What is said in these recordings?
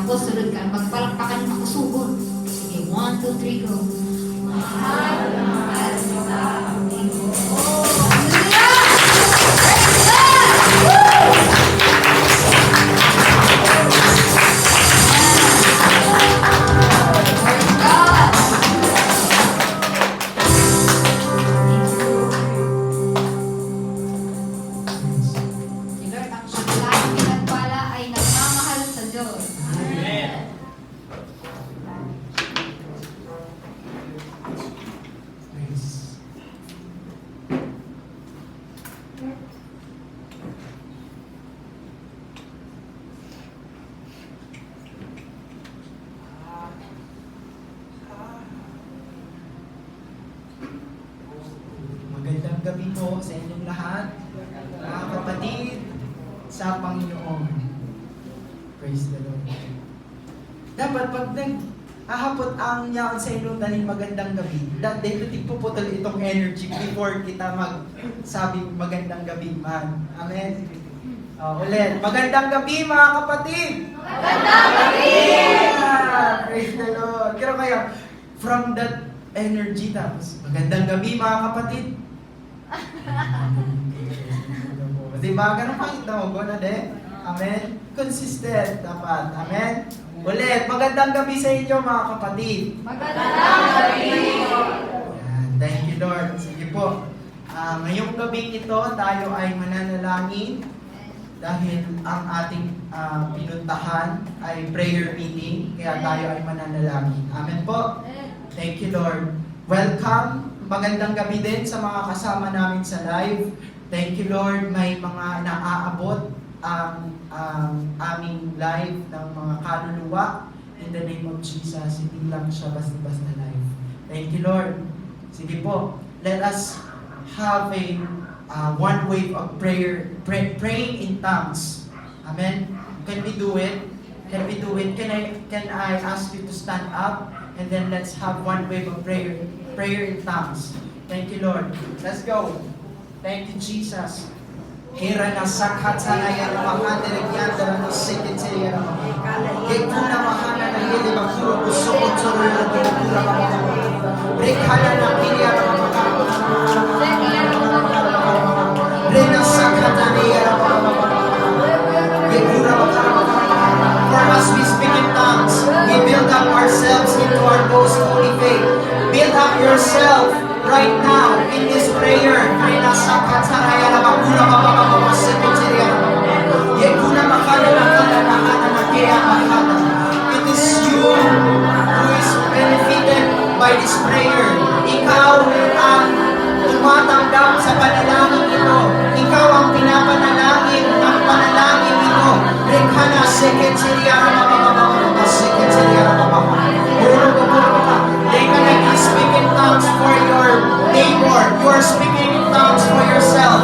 Tapos sunod ka, magpalakpakan ako sugod. Sige, 1, 2, 3, go. Mahal na mahal kita, amigo. Magandang gabi po sa inyong lahat, mga kapatid sa Panginoon. Praise the Lord. Dapat pag nag-ahapot ang yaon sa inyong tanin magandang gabi, dahil tigpuputol itong energy before kita magsabing magandang gabi man. Amen? Ulit, magandang gabi mga kapatid! Magandang gabi! Praise the Lord. Pero kaya, from that energy tapos, magandang gabi mga kapatid! Diba? Ganun pakita mo, na de? Amen? Consistent dapat. Amen? Ulit, magandang gabi sa inyo mga kapatid. Magandang gabi! Yan. Thank you Lord. Sige po. Ngayong gabi ito, tayo ay mananalangin dahil ang ating pinuntahan ay prayer meeting, kaya tayo ay mananalangin. Amen po? Thank you Lord. Welcome. Magandang gabi din sa mga kasama namin sa live. Thank you Lord. May mga naaabot ang aming live ng mga kaluluwa. In the name of Jesus, hindi lang siya basta-basta live. Thank you Lord. Sige po, let us have a one wave of prayer, praying in tongues. Amen. Can we do it? Can we do it? Can I ask you to stand up and then let's have one wave of prayer in tongues. Thank you Lord. Let's go. Thank you Jesus. Hira na sakatana ya mahana nagyanda na sekete ya. Gekuna mahana na yele bakuro kusoko toro na kura mahana. Rekhala na kiya na mahana. Rena sakatana ya mahana. Gekura mahana. For as we speak in tongues, we build up ourselves into our most holy God yourself right now in this prayer. It is you who is benefited by this prayer. Ikaw ang tumatanggap sa panalangin ito. Ikaw ang pinapanalangin ng panalangin ito. Rekhana sekretariya They can speak in tongues for your neighbor. You are speaking in tongues for yourself.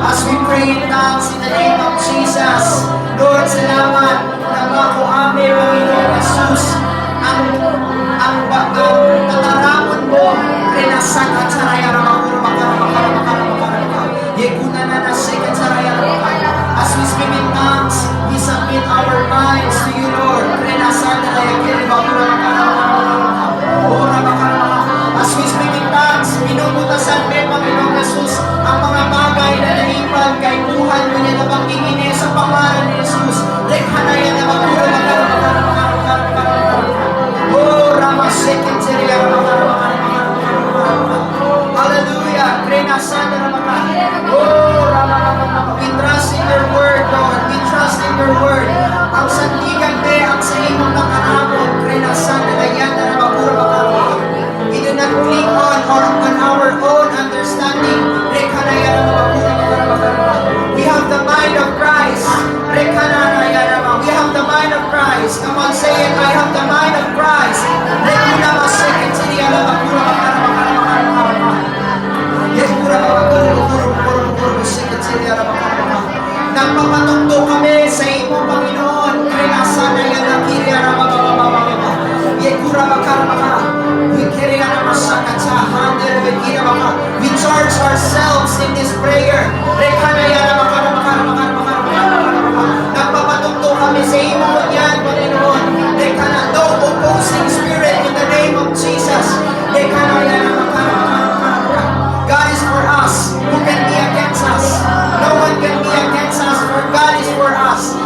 As we pray in tongues in the name of Jesus, Lord, salamat na makuami, Panginoon Jesus, ang tataramon mo, as we speak in tongues, we submit our minds to you, Lord. As we speak in tongues, pinuputasan mo, Panginoon Jesus, ang mga bagay na naipan kay buhan mo niya na pagkingin sa pangalan ni Jesus. Rekhanaya na magpuro Oh, Ramasekitiriya Hallelujah. Oh, we trust in your word, Lord. We trust in your word. Ang sandigan be, ang sa imong nakaramon, we do not click on or on our own understanding. We have the mind of Christ. We have the mind of Christ. Come on, say it. I have the mind of Christ. Nagpapatugtog kami sa imo, Panginoon. We charge ourselves in this prayer. Nagpapatugtog kami sa imo yan, Panginoon. No opposing spirit in the name of Jesus. God is for us. Who can be against us? No one can be against us, for God is for us.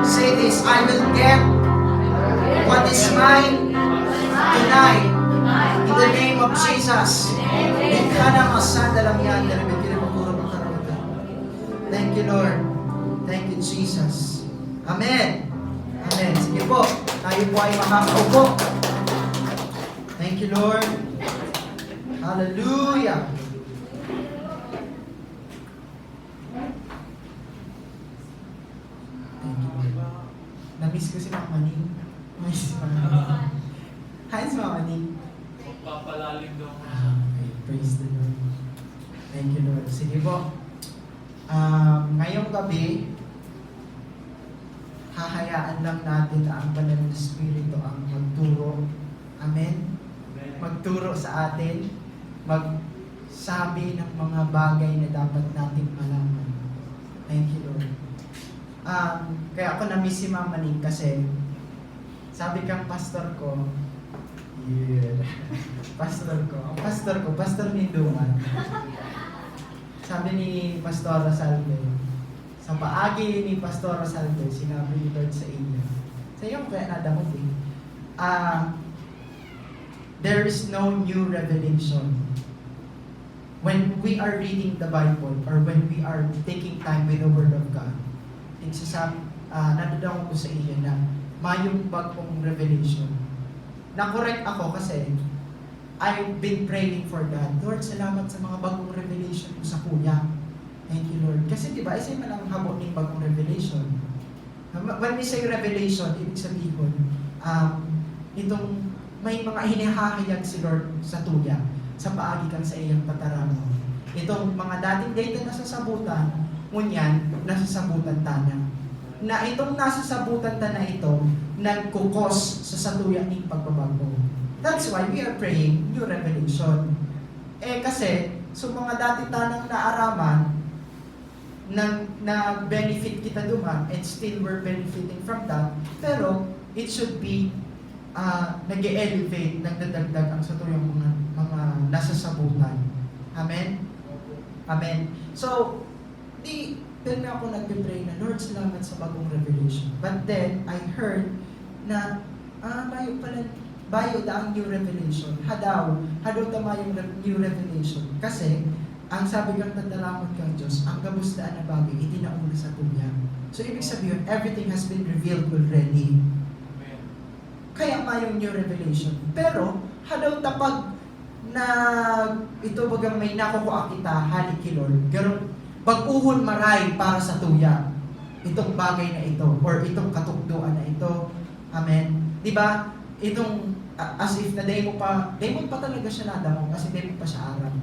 Say this, I will get what is mine tonight. In the name of Jesus. Thank you, Lord. Thank you, Jesus. Amen. Amen. Sige po, tayo po ay makakaupo. Thank you, Lord. Hallelujah. Thank you, Lord. Na-miss ko si Mama Maning. Miss si Mama Maning. Hi, si Mama Maning. Magpapalalim daw. Okay. Praise the Lord. Thank you, Lord. Sige po. Ngayong gabi, hahayaan lang natin na ang banal na Espiritu ang magturo. Amen? Magturo sa atin, magsabi ng mga bagay na dapat nating malaman. Thank you, Lord. Kaya ako na-miss si Mama Ning kasi sabi kang pastor ko, Pastor Ninduman. Sabi ni Pastor Salve, sa paagi ni Pastor Salve, sinabi ni Lord sa inyo. Sa iyo, kaya nadamot eh. There is no new revelation. When we are reading the Bible or when we are taking time with the Word of God, nadadang ko sa iyo na mayong bagong revelation. Na-correct ako kasi I've been praying for that. Lord, salamat sa mga bagong revelation mo sa kuya. Thank you, Lord. Kasi diba, isa man ang habo ng bagong revelation. When we say revelation, ibig sabihin, itong may mga hinihahayag si Lord sa tuya, sa paagi kang sa iyang pataramo. Itong mga dating data na sasabutan, ngunyan, nasasabutan tana. Na itong nasasabutan ta na ito, nagkukos sa satuya ng pagbabago. That's why we are praying new revelation. Kasi, so mga dati tanang naaraman, na-benefit kita duman, and still we're benefiting from that, pero it should be nag-elevate, nagdadagdag ang satuyang mga nasasabutan. Amen? Amen. So, then ako nagpipray na, Lord, salamat sa bagong revelation. But then, I heard na, bayo ang new revelation. Hadaw tama yung new revelation. Kasi, ang sabi kang tatalamon kang Diyos, ang kabustaan na bagay, itinauna sa tuya. So, ibig sabihin, everything has been revealed already. Amen. Kaya mayong new revelation. Pero, hadaw tapag na ito bagang may nakukuha kita, halik ki Lord, garong baguhon maray para sa tuya. Itong bagay na ito, or itong katukduan na ito. Amen. Diba? Itong, as if na demon pa talaga siya nadamo, kasi demon pa siya aram.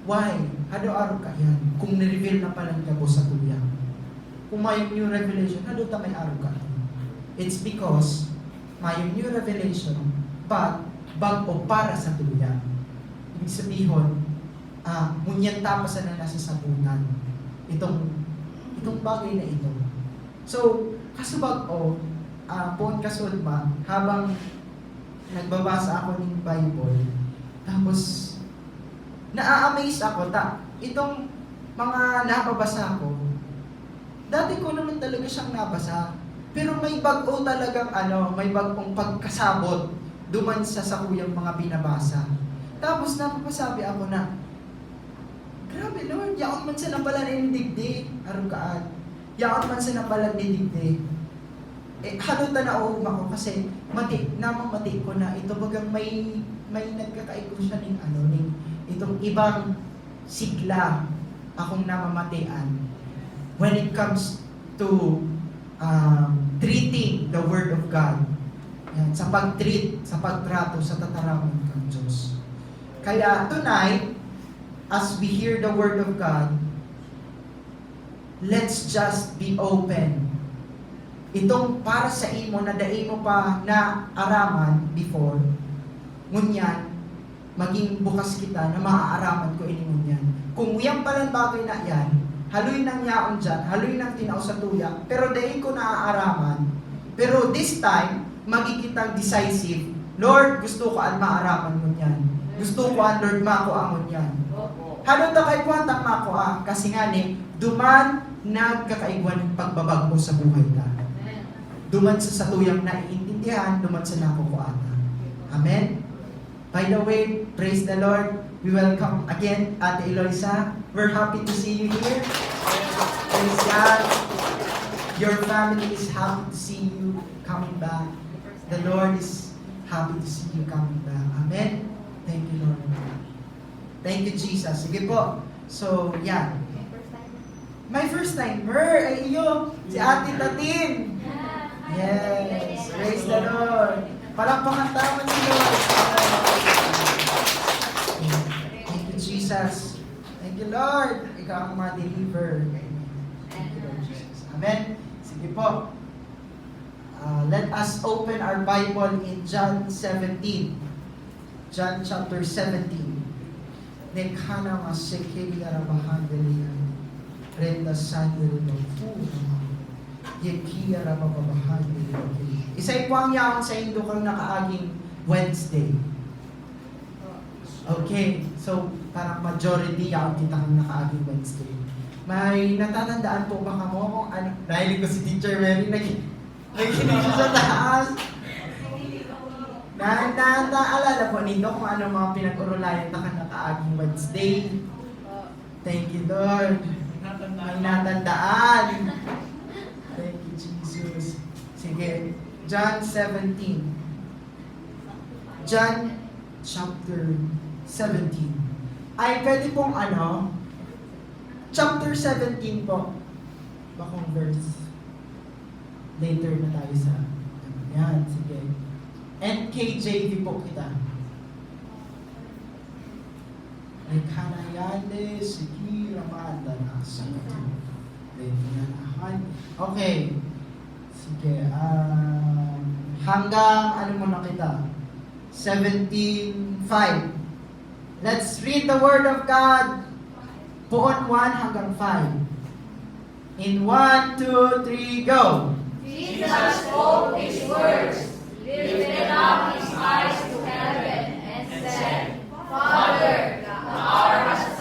Why? Hado-araw ka yan. Kung nireveal na pala ka po sa tuya. Kung may new revelation, hado ta may araw ka. It's because may new revelation, but bago para sa tuya. Ibig sabihin, ngunyan tapasan na nasa sabunan. Itong bagay na ito. So, kasubag puon kasulma, habang nagbabasa ako ng Bible, tapos, na-amaze ako, itong mga nababasa ko, dati ko naman talaga siyang nabasa, pero may bago talagang may bagong pagkasabot duman sa sakuyang mga binabasa. Tapos napapasabi ako na, grabe Lord, yaon man sa nabalan ng digdig, arugaan. Yaon man sa nabalan ng digdig. Halutan na ako kasi namamati ko na ito bagang may nagkakaigo siya ng itong ibang sigla akong namamatian when it comes to treating the Word of God. Yan, sa pag-treat, sa pagtrato, sa tataramon ng Diyos. Kaya tonight, as we hear the Word of God, let's just be open. Itong para sa imo na dai mo pa na araman before, ngunyan, maging bukas kita na maaaraman ko ini ngunyan. Kung uyang palang bagay na yan, haluin ng yaon dyan, haluin ng tinaw sa tuya, pero dai ko naaaraman. Pero this time, magigitang decisive, Lord, gusto ko ang maaraman ngunyan. Gusto ko ang Lord mako ang ngunyan. Halo ta kay kwantang mako kasi nga ni, duman nagkakaigwan ng pagbabago sa buhay ta. Duman sa satuyang naiintindihan, duman sa nakukuata. Amen? By the way, praise the Lord. We welcome again Ate Eloisa. We're happy to see you here. Praise God. Your family is happy to see you coming back. The Lord is happy to see you coming back. Amen? Thank you, Lord. Thank you, Jesus. Sige po. So, yan. My first timer ay iyo, si Ate Tatin. Yes, praise the Lord. Palakpakan tama ni Lord. Thank you, Jesus. Thank you, Lord. Ikaw ang ma-deliver. Thank you, Lord Jesus. Amen. Sige po. Let us open our Bible in John 17. John chapter 17. Nekana masekeli arabahan delihan. Renda sandal no funo. Yekia rababahan delihan. Isa'y po ang yaon sa Indo kang nakaaging Wednesday. Okay, so parang majority yaon kita kang nakaaging Wednesday. May natatandaan po ba kamo kung ano? Dahil ko si Teacher Mary nakikinig sa taas. Naalala po nito kung ano mga pinag-urulayan na ka nakaaging Wednesday. Thank you, Lord. May natandaan. Thank you, Jesus. Sige, John 17. John chapter 17. Ay, pwede pong chapter 17 po. Bakong verse. Later na tayo sa, yan, sige. NKJV po kita. Naghanayande, sige, ramada na sa okay. Sige, hanggang, ano mo na kita? 17:5. Let's read the Word of God. Puon 1 hanggang 5. In 1, 2, 3, go! Jesus spoke these words, lifted up his eyes to heaven, and said, Father, the hour has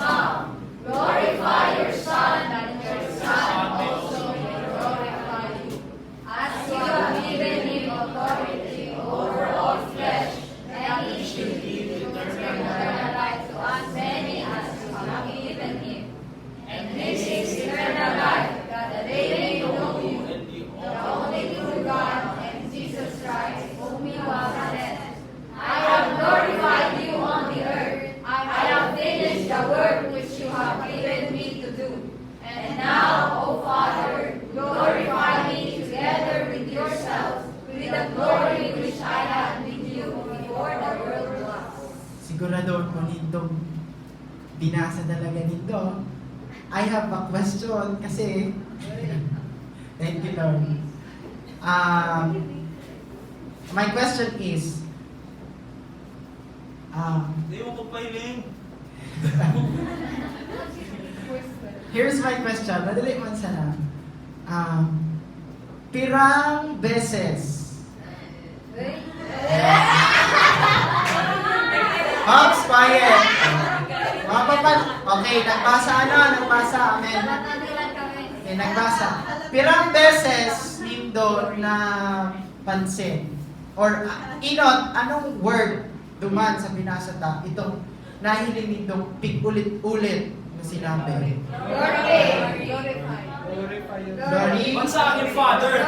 sigurado ko nito binasa talaga nito. I have a question kasi thank you, Lord. My question is Hindi mo ko pailing. here's my question. Madali man sana. Pirang beses Pops, quiet. Okay, nagbasa. Amen. Okay, nagbasa. Pirang beses nindo na pansin. Or, inot, anong word duman sa binasa ta? Itong nahiling nitong pig-ulit-ulit na sinabi. Glory. Ba't sa akin, Father?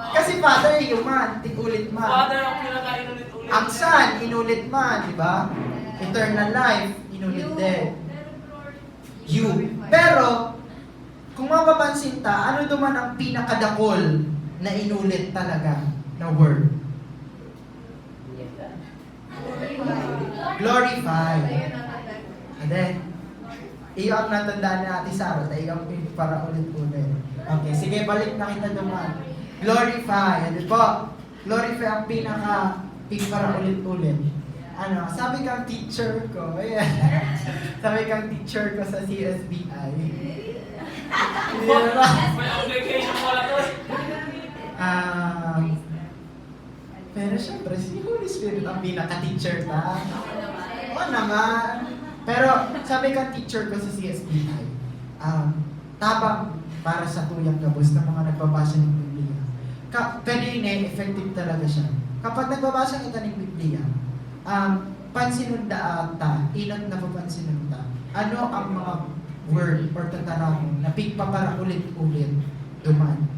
Kasi Father, human, tig-ulit man. Father ang pinaka-inulit-ulit. Ang Son, inulit man, di ba? Eternal life, inulit din. You. Pero, kung mapapansin ta, ano duman ang pinakadakol na inulit talaga na word? Glorify. Ade, iyo ang natandaan ni Ate Sarah, tayo ang para ulit-ulit. Okay, sige, balik na kita duman. Glorify. Ano po? Glorify ang para ulit-ulit. Ano, sabi kang teacher ko, ayan. Sabi kang teacher ko sa CSBI. May application wala to. Pero syempre, si Holy Spirit ang pinaka-teacher ta. Oo naman. Pero sabi kang teacher ko sa CSBI, tabang para sa tuyang gabos ng mga nagbabasa ng Biblia. Pwede effective talaga siya. Kapag nagbabasa kita ng Biblia, pansinunda ta, inat na papansinun ta. Ano ang mga word or tatanong na pigpapara ulit-ulit duman?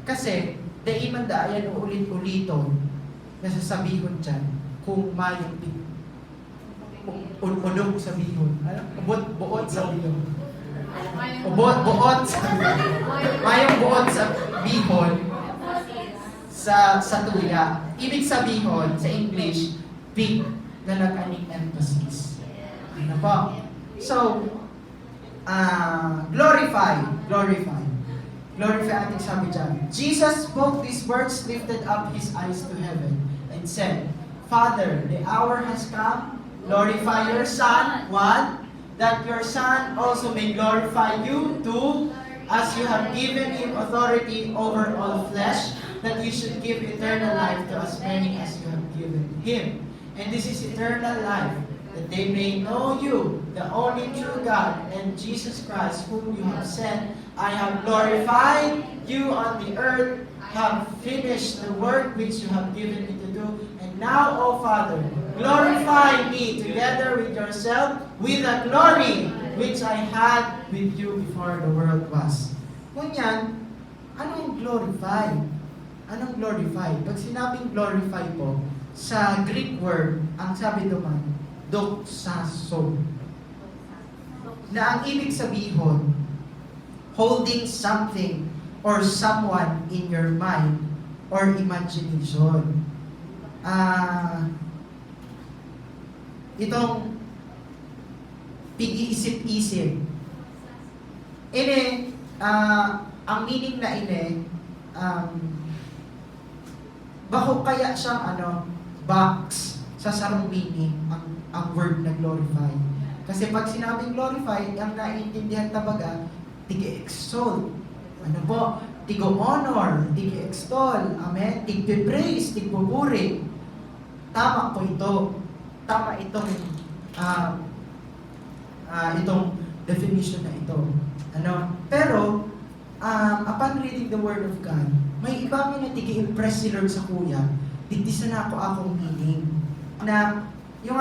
Kasi, daiman da ayan ulit-uliton nasasabihin dyan kung mayong unod sa bihon. Buot sa bihon. Buot sa mayong buot sa bihon sa tuya. Ibig sabihin sa English, big na nag-aning emphasis. Ano po? So, glorify ating sabi dyan. Jesus spoke these words, lifted up His eyes to heaven, and said, Father, the hour has come, glorify your Son, one, that your Son also may glorify you, two, as you have given Him authority over all flesh, that you should give eternal life to as many as you have given Him. And this is eternal life, that they may know you, the only true God, and Jesus Christ, whom you have sent. I have glorified you on the earth, have finished the work which you have given me to do. And now, O Father, glorify me together with yourself with the glory which I had with you before the world was. Kunyan, anong glorify? Anong glorify? Pag sinabing glorify po, sa Greek word, ang sabi naman, doxazo. Na ang ibig sabihin, holding something or someone in your mind or imagination. Itong pag-iisip-isip. Ang meaning na bako kaya siyang box sa sarong meaning ang word na glorify. Kasi pag sinabing glorify, ang naiintindihan tabaga, tig-exalt. Ano po? Tigo-honor, tig-extol. Amen? Tig-praise, tig-pupuri. Tama po ito. Tama itong definition na ito. Pero, upon reading the Word of God, may iba may natigi-impress si Lord sa kuya, ditisa na ako akong meaning. Na, yung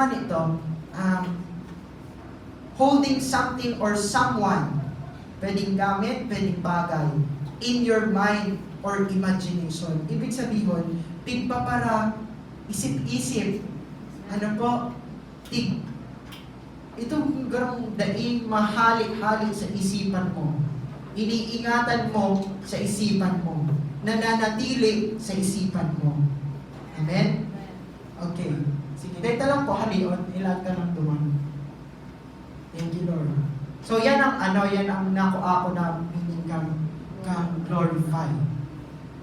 holding something or someone, pwedeng gamit, pwedeng bagay, in your mind or imagination. Ibig sabihin, pigpapara, isip-isip, itong garang daing mahalik-halik sa isipan mo. Iniingatan mo sa isipan mo. Nananatili sa isipan mo. Amen? Okay. Sige, dahil lang po, halion, ilan ka ng duman. Thank you, Lord. So, yan ang naku ako na meaning kang glorify.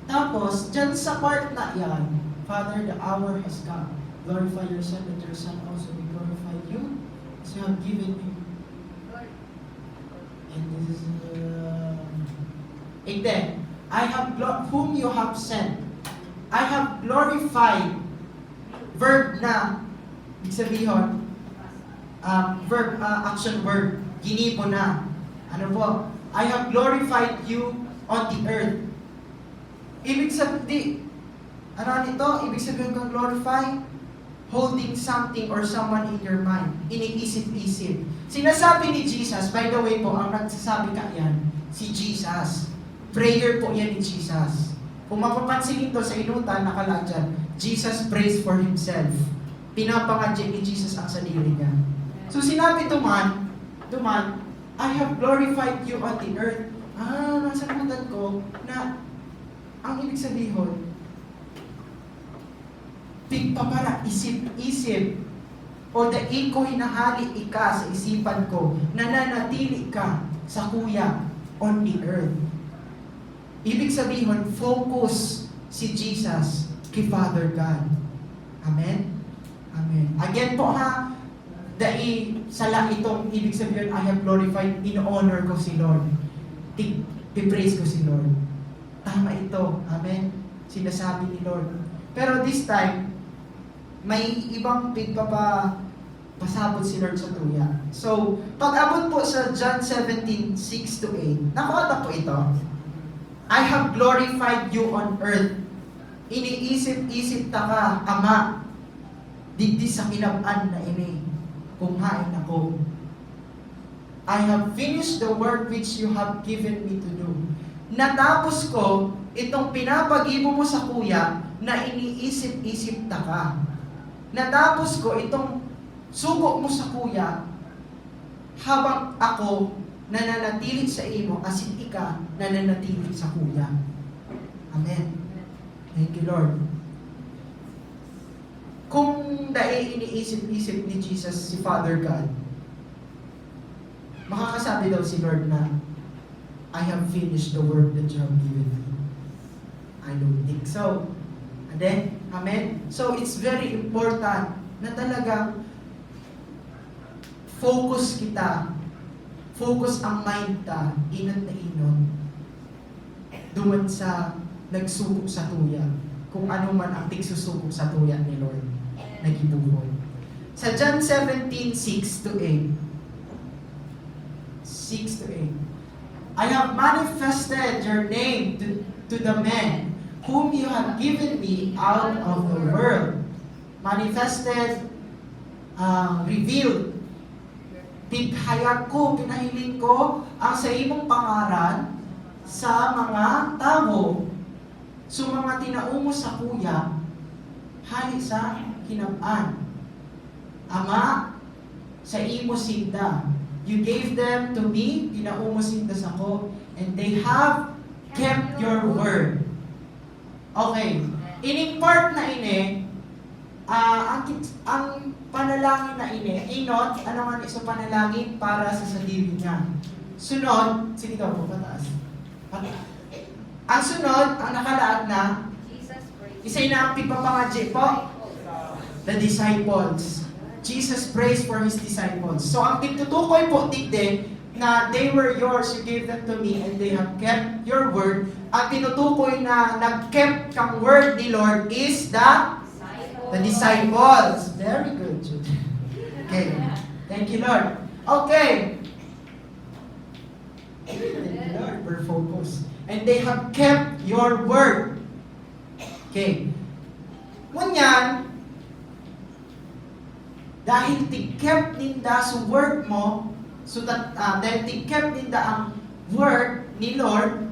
Tapos, dyan sa part na yan, Father, the hour has come. Glorify your Son, that your Son also be glorified you, as you have given me. And this is, and then, whom you have sent, I have glorified, verb na, ibig sabihin, action verb, ginipo na. Ano po? I have glorified you on the earth. Ibig sabihin, ano nito? Ibig sabihin kang glorify? Holding something or someone in your mind. Iniisip-isip. Sinasabi ni Jesus, by the way po, ang nagsasabi ka yan, si Jesus. Prayer po yan ni Jesus. Kung mapapansin ito sa inutan, nakala dyan, Jesus prays for Himself. Pinapangadya ni Jesus ang sarili niya. So sinabi duman, I have glorified you on the earth. Nasa namutan ko na ang ibig sabihin, pigpapara, isip-isip, o daig ko hinahali ika sa isipan ko, nananatili ka sa kuya on the earth. Ibig sabihin, focus si Jesus kay Father God. Amen? Amen. Again po ha, sala itong ibig sabihin, I have glorified, in-honor ko si Lord. Pipraise ko si Lord. Tama ito. Amen? Sinasabi ni Lord. Pero this time, may ibang pasabot si Lord sa tuya. So, pag-abot po sa John 17:6-8, nakuha po ito. I have glorified you on earth. Iniisip-isip ta ka, Ama, digdi sa kinabaan na ini, kumhain ako. I have finished the work which you have given me to do. Natapos ko itong pinapagibo mo sa kuya na iniisip-isip ta ka. Natapos ko itong sugo mo sa kuya habang ako nananatili sa imo asin ika nananatili sa kuya. Amen. Thank you, Lord. Kung dahil iniisip-isip ni Jesus si Father God, makakasabi daw si Lord na, I have finished the work that you have given me. I don't think so. And then, amen? So, it's very important na talagang focus kita, focus ang mind ta, inat na inon, duman sa nagsubok sa tuya, kung ano man ang tigsusubok sa tuya ni Lord, nagibuhol. Sa John 17:6-8, 6-8, I have manifested your name to the men whom you have given me out of the world. Manifested, revealed. Pighayag ko, pinahiling ko ang sa imong pangaran sa mga tao. So mga tinaumo sa kuya, hali sa kinabaan. Ama, sa imo sinda. You gave them to me, tinaumo sinda sa ko, and they have kept your word. Okay. Ining part na ini, ang panalangin na ini, inot, ano nga sa panalangin para sa sarili niya. Sunod, sige daw po, pataas. Ang sunod, ang nakalaad na, isa'y na ang pipapangadji po, the disciples. Jesus prays for His disciples. So, ang pitutukoy po, tigde, na they were yours, you gave them to me, and they have kept your word. Ang tinutukoy na nag-kept kang word ni Lord is the disciples. Very good, Jude. Okay. Thank you, Lord. Okay. Thank you, Lord. We're focused. And they have kept your word. Okay. Ngunyan, dahil ti-kept ninda sa word mo, so that, dahil ti-kept ninda ang word ni Lord,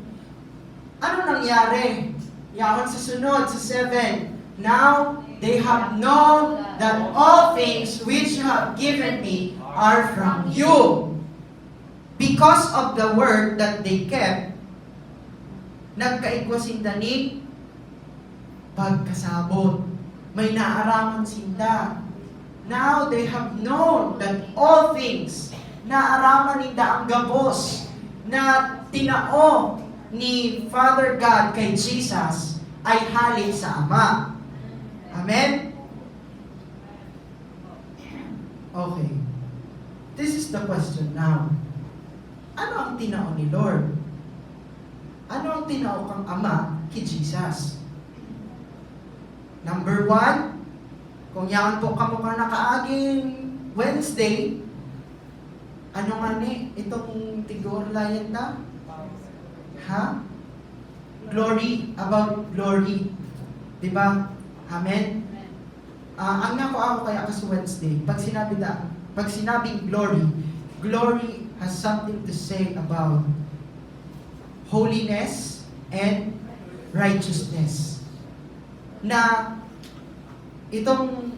ano nangyari? Yaon sa sunod, sa 7. Now, they have known that all things which you have given me are from you. Because of the word that they kept, nagkaigwa sinda ni pagkasabot. May naaraman sinda. Now they have known that all things na araman ni daang gabos na tinao ni Father God kay Jesus ay halin sa Ama. Amen? Okay. This is the question now. Ano ang tinao ni Lord? Ano ang tinao kang Ama kay Jesus? Number 1, kung yan po kamukha nakaaging Wednesday, ano nga ni, itong tigor layan na? Ha? Glory, about glory. Diba? Amen? Ang ako kaya kasi Wednesday, pag sinabing glory, glory has something to say about holiness and righteousness. Na itong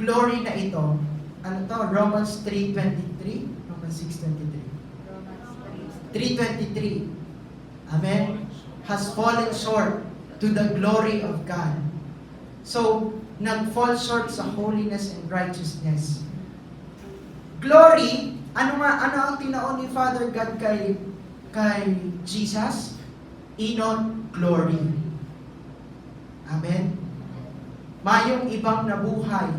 glory na ito, ano to? Romans 3:23, Romans 6:23. 3:23. Amen? Has fallen short to the glory of God. So, nag-fall short sa holiness and righteousness. Glory, ano ang tinaon ni Father God kay Jesus? Inon glory. Amen? Mayong ibang nabuhay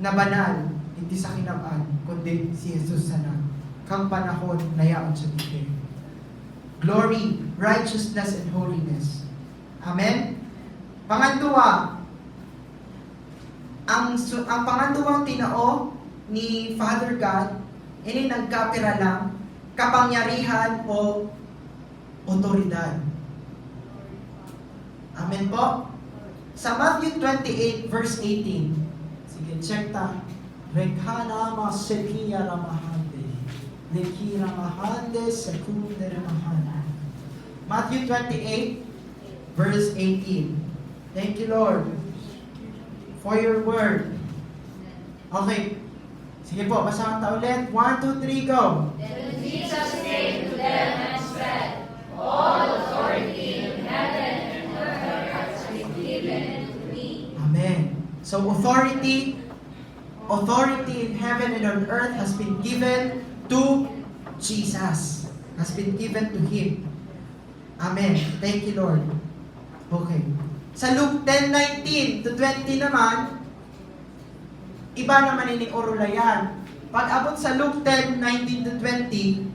na banal, hindi sa kinabaan, kundi si Jesus sana. Kang panahon na yaon sa bigay. Glory, righteousness, and holiness. Amen? Pangalawa, ang pangalawang tinao ni Father God, ini nagkapira lang, kapangyarihan o otoridad. Amen po? Sa Matthew 28 verse 18, sige, check ta. Rekhana masepiya ramahande, lekira mahande sekunde ramahande. Matthew 28 verse 18. Thank you, Lord, for your word. Okay. Sige po, basahan ta ulit. 1, 2, 3, go. Then Jesus came to them and said, all authority in heaven and earth has been given to me. Amen. So authority in heaven and on earth has been given to Jesus. Has been given to Him. Amen. Thank you, Lord. Okay. Sa Luke 10:19 to 20 naman, iba naman ini orulayan. Pag abot sa Luke 10:19 to 20,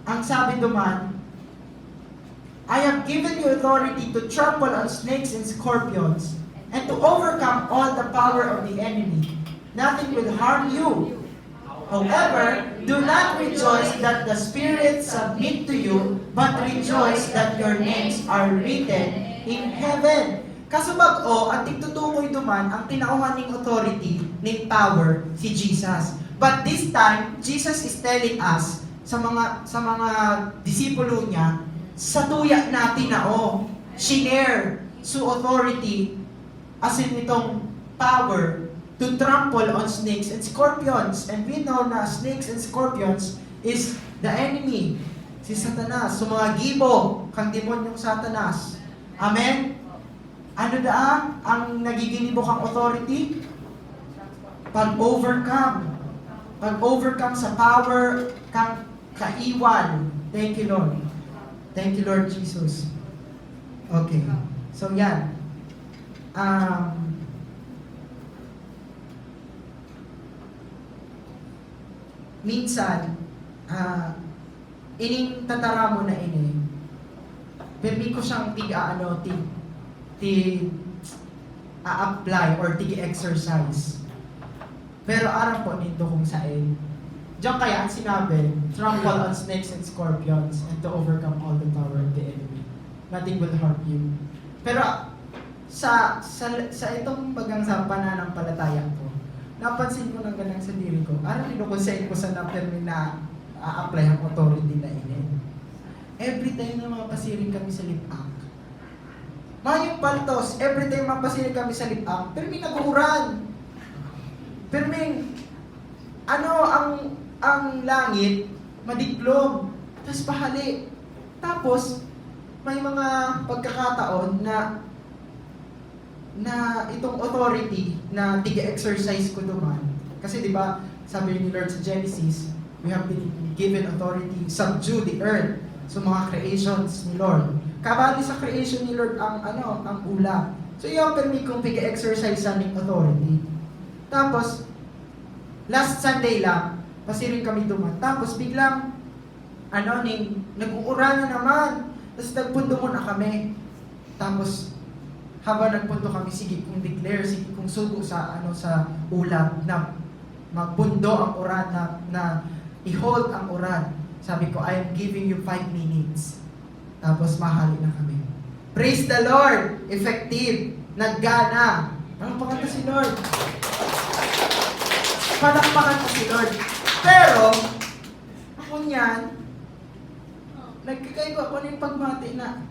ang sabi duman, I have given you authority to trample on snakes and scorpions and to overcome all the power of the enemy. Nothing will harm you. However, do not rejoice that the spirits submit to you, but rejoice that your names are written in heaven. Kasubag o, at tigtutukoy duman, ang tinauhan ng authority, ng power, si Jesus. But this time, Jesus is telling us, sa mga disipulo niya, sa tuya natin na shinare su authority, as in itong power, to trample on snakes and scorpions. And we know na snakes and scorpions is the enemy, si Satanas, so mga gibo, kang demonyong Satanas. Amen? Ano daan ang nagigilibo kang authority? Pag-overcome. Pag-overcome sa power kang kaiwan. Thank you, Lord. Thank you, Lord Jesus. Okay. So, yan. Minsan, ining tatara mo na ini, permi ko siyang a-apply or tig-exercise. Pero aram po nito kung saan. Diyan kaya ang sinabi, trample on snakes and scorpions and to overcome all the power of the enemy. Nothing will harm you. Pero sa itong bagang sa pananampalataya ko, napansin ko ng ganang sa diri ko, kung sa na-permi na a-apply ang authority na ini. Every time na mapasiring kami sa lip-up, mayong paltos, every time mapasiring kami sa lip-up, pero may naguhuran. Pero may, ang langit, madiklog, tapos pahali. Tapos, may mga pagkakataon na na itong authority na tig-exercise ko naman. Kasi di ba, sabi ni Lord sa Genesis, we have been given authority, subdue the earth. So mga creations ni Lord. Kabali sa creation ni Lord ang ulap. So yung permit kong tig-exercise sa aming authority. Tapos, last Sunday lang, pasirin kami duman. Tapos biglang, nag-uura na naman. Tapos nagpundo muna kami. Tapos, habang nagpunto kami, sige kong declare, sige kong sugo sa ulap na magpundo ang uran, na i-hold ang uran. Sabi ko, I am giving you 5 minutes. Tapos mahali na kami. Praise the Lord! Effective! Naggana! Palakpakan ka si Lord! Palakpakan ka si Lord! Pero, ako niyan, nagkakaiba ako ng pagmati na,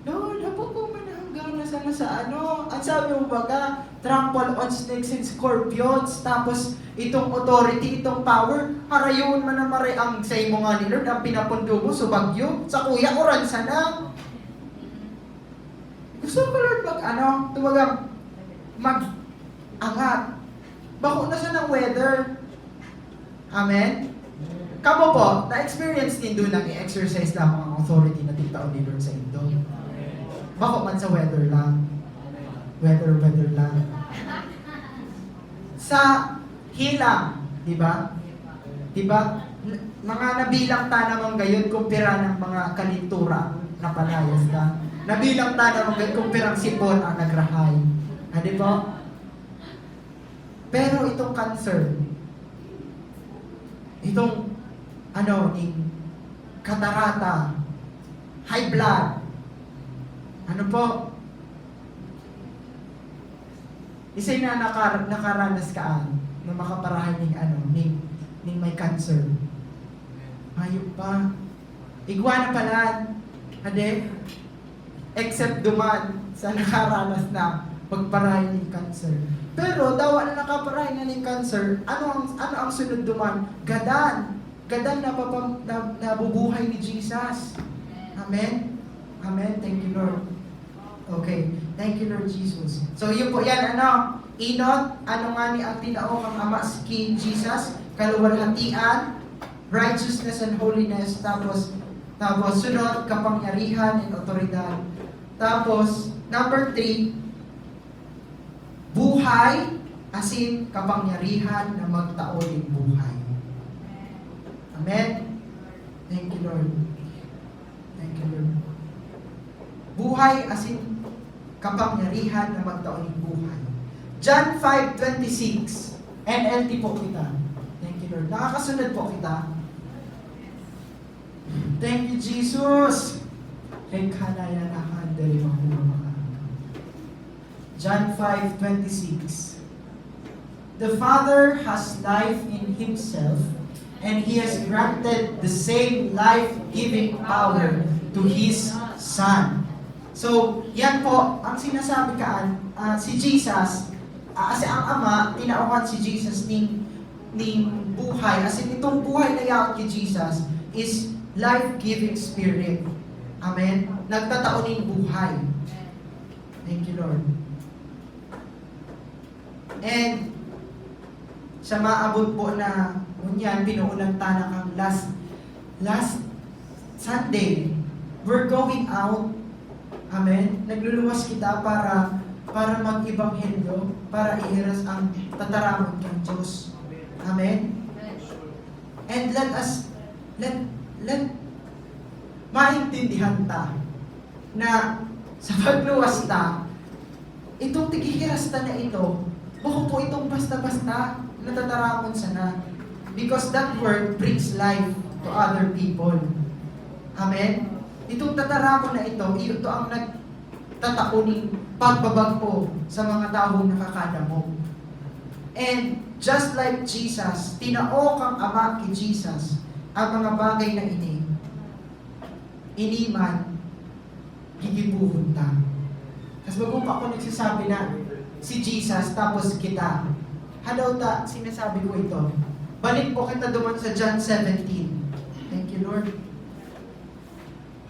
Lord, hapon ko man hanggang nasana sa ang sabi mo baga, trample on snakes and scorpions, tapos itong authority, itong power, harayon man na maray ang say mo nga ni Lord, ang pinapundo mo sa bagyo, sa kuya, oran sana. Gusto ko Lord mag-angat. Bako na siya ng weather. Amen? Kamo po, na-experience din doon na i-exercise lang ang authority na titaon ni Lord sa indo. Bako man sa weather lang. Weather lang. Sa hilang, di ba? Di ba? Mga nabilang ta naman gayon kumpira ng mga kalintura na palayas ka. Nabilang ta naman gayon kumpirang sipon ang nagrahay. Di ba? Pero itong cancer, itong katarata, high blood, isa'y na nakaranas kaan na makaparahay ng may cancer. Hayop pa. Iguana pala. Except duman sa nakaranas na magparahay ng cancer. Pero daw na nakaparahay na ng cancer, ano ang sunod duman? Gadan na nabubuhay ni Jesus. Amen? Amen. Thank you, Lord. Okay. Thank you, Lord Jesus. So, yun po yan, Inot, nga ni ang tinaok ang Ama kay Jesus, kaluwalhatian, righteousness and holiness, tapos sunod, kapangyarihan and otoridad. Tapos, number 3, buhay, asin kapangyarihan na magtaon ng buhay. Amen? Thank you, Lord. Thank you, Lord. Buhay asin kapangyarihan na magtaon ng buhay. John 5:26. NLT po kita. Thank you, Lord. Nakakasunod po kita. Thank you, Jesus. John 5:26. The Father has life in Himself, and He has granted the same life-giving power to His Son. So, yan po, ang sinasabi si Jesus, kasi ang Ama, tinauhan si Jesus ning buhay. Kasi itong buhay na yan kay Jesus is life-giving spirit. Amen? Nagtataon ng buhay. Thank you, Lord. And, sa maabot po na, kunyan, pinuunan tanang ang last Sunday, we're going out. Amen? Nagluluwas kita para mag-ibanghelyo, para ihiras ang tataramon ng Diyos. Amen? And let maintindihan ta na sa pagluwas ta, itong tigihiras ta na ito, buko po itong basta-basta natataramon sana. Because that word brings life to other people. Amen? Itong tataramon na ito ang nagtatakuning pagbabago sa mga taong nakakadamo. And just like Jesus, tinaok ang Ama kay Jesus ang mga bagay na iniman, gigibuhon ta. Kasi bago pa ako nagsasabi na si Jesus tapos kita, halaw ta, sinasabi ko ito. Balik po kita duman sa John 17. Thank you, Lord.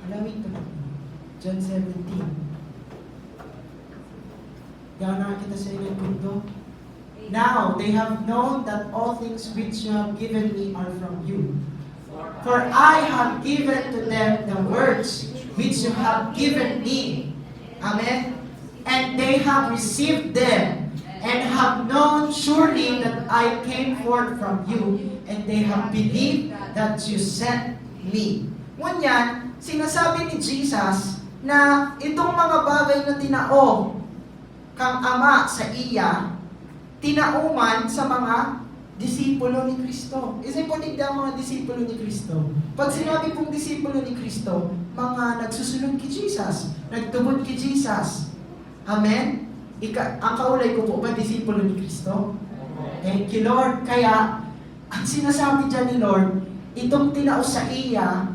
Halawin ito. John 17. Gana kita sa inyong mundo. Now they have known that all things which you have given me are from you. For I have given to them the words which you have given me. Amen. And they have received them, and have known surely that I came forth from you, and they have believed that you sent me. Ngunyan, sinasabi ni Jesus na itong mga bagay na tinao kang Ama sa iya, tinauman sa mga disipulo ni Kristo. Isa po tigda mga disipulo ni Kristo. Pag sinabi pong disipulo ni Kristo, mga nagsusunod kay Jesus, nagtubod kay Jesus. Amen? Ang kaulay ko po ba disipulo ni Kristo? Thank you, Lord. Kaya, ang sinasabi dyan ni Lord, itong tinao sa iya,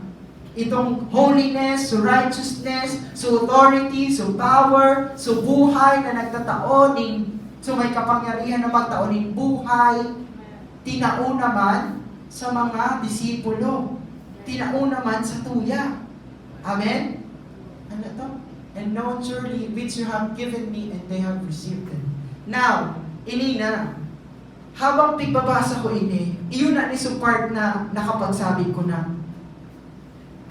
itong holiness, so righteousness, so authority, so power, so buhay na nagtataoning, so may kapangyarihan na magtaoning buhay, tinao naman sa mga disipulo. Tinao naman sa tuya. Amen? Ano to? And known surely which you have given me, and they have received it. Now, ini na, habang pigbabasa ko ini, iyon na ni part na nakapagsabi ko na,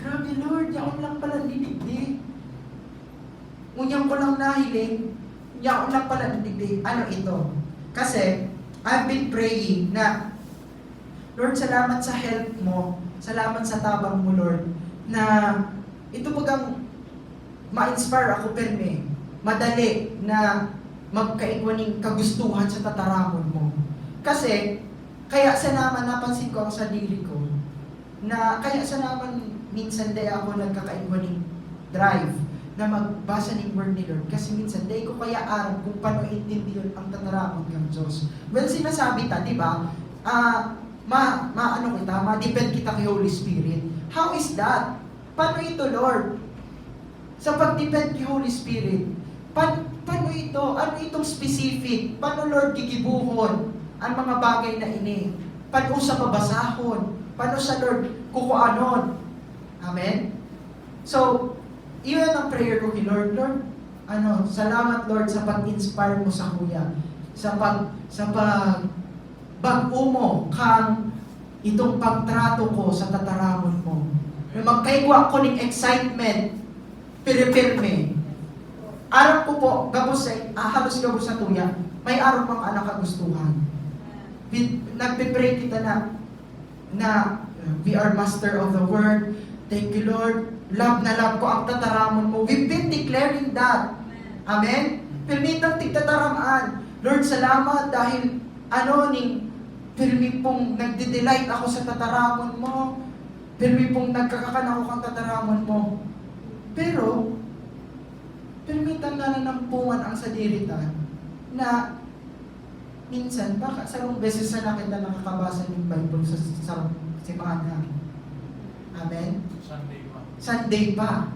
grabe Lord, yaon lang pala dinigdi. Unyang ko lang nahiling, yaon lang pala dinigdi. Ano ito? Kasi, I've been praying na, Lord, salamat sa help mo, salamat sa tabang mo, Lord, na ito bagang ma-inspire ako perme, madali na magkaigwaning kagustuhan sa tataramon mo. Kasi, kaya sa naman napansin ko ang sarili ko, na kaya sa naman minsan day ako nagkakaigwaning drive na magbasa ng word ni Lord. Kasi minsan day ko kaya aram kung paano intindihan ang tataramon ng Diyos. Well, sinasabi ta, di ba? Ma-depend kita kay Holy Spirit. How is that? Paano ito, Lord? Sa pag-depend kay Holy Spirit, paano ito? Ano itong specific? Paano, Lord, gigibuhon ang mga bagay na ini? Paano sa babasahon? Paano sa, Lord, kukuanon? Amen? So, iyon ang prayer ko kay Lord. Lord, salamat, Lord, sa pag-inspire mo sa kuya. Sa pag-bago mo kang itong pagtrato ko sa tataramon mo. Na magkaigwa ko ng excitement, piripirme. Araw ko po, halos gabos sa tuya, may araw pang anak kagustuhan. Nagpipray kita na we are master of the word. Thank you, Lord. Love na love ko ang tataramon mo. We've been declaring that. Amen? Permitang tigtataramaan. Lord, salamat dahil permi pong nagde-delight ako sa tataramon mo. Permi pong nagkakakan ako kang tataramon mo. Pero, permitang nananampungan ang sadiritan na minsan, baka sarong beses na nakita nakakabasa ng Bible sa simana. Amen? Sunday pa.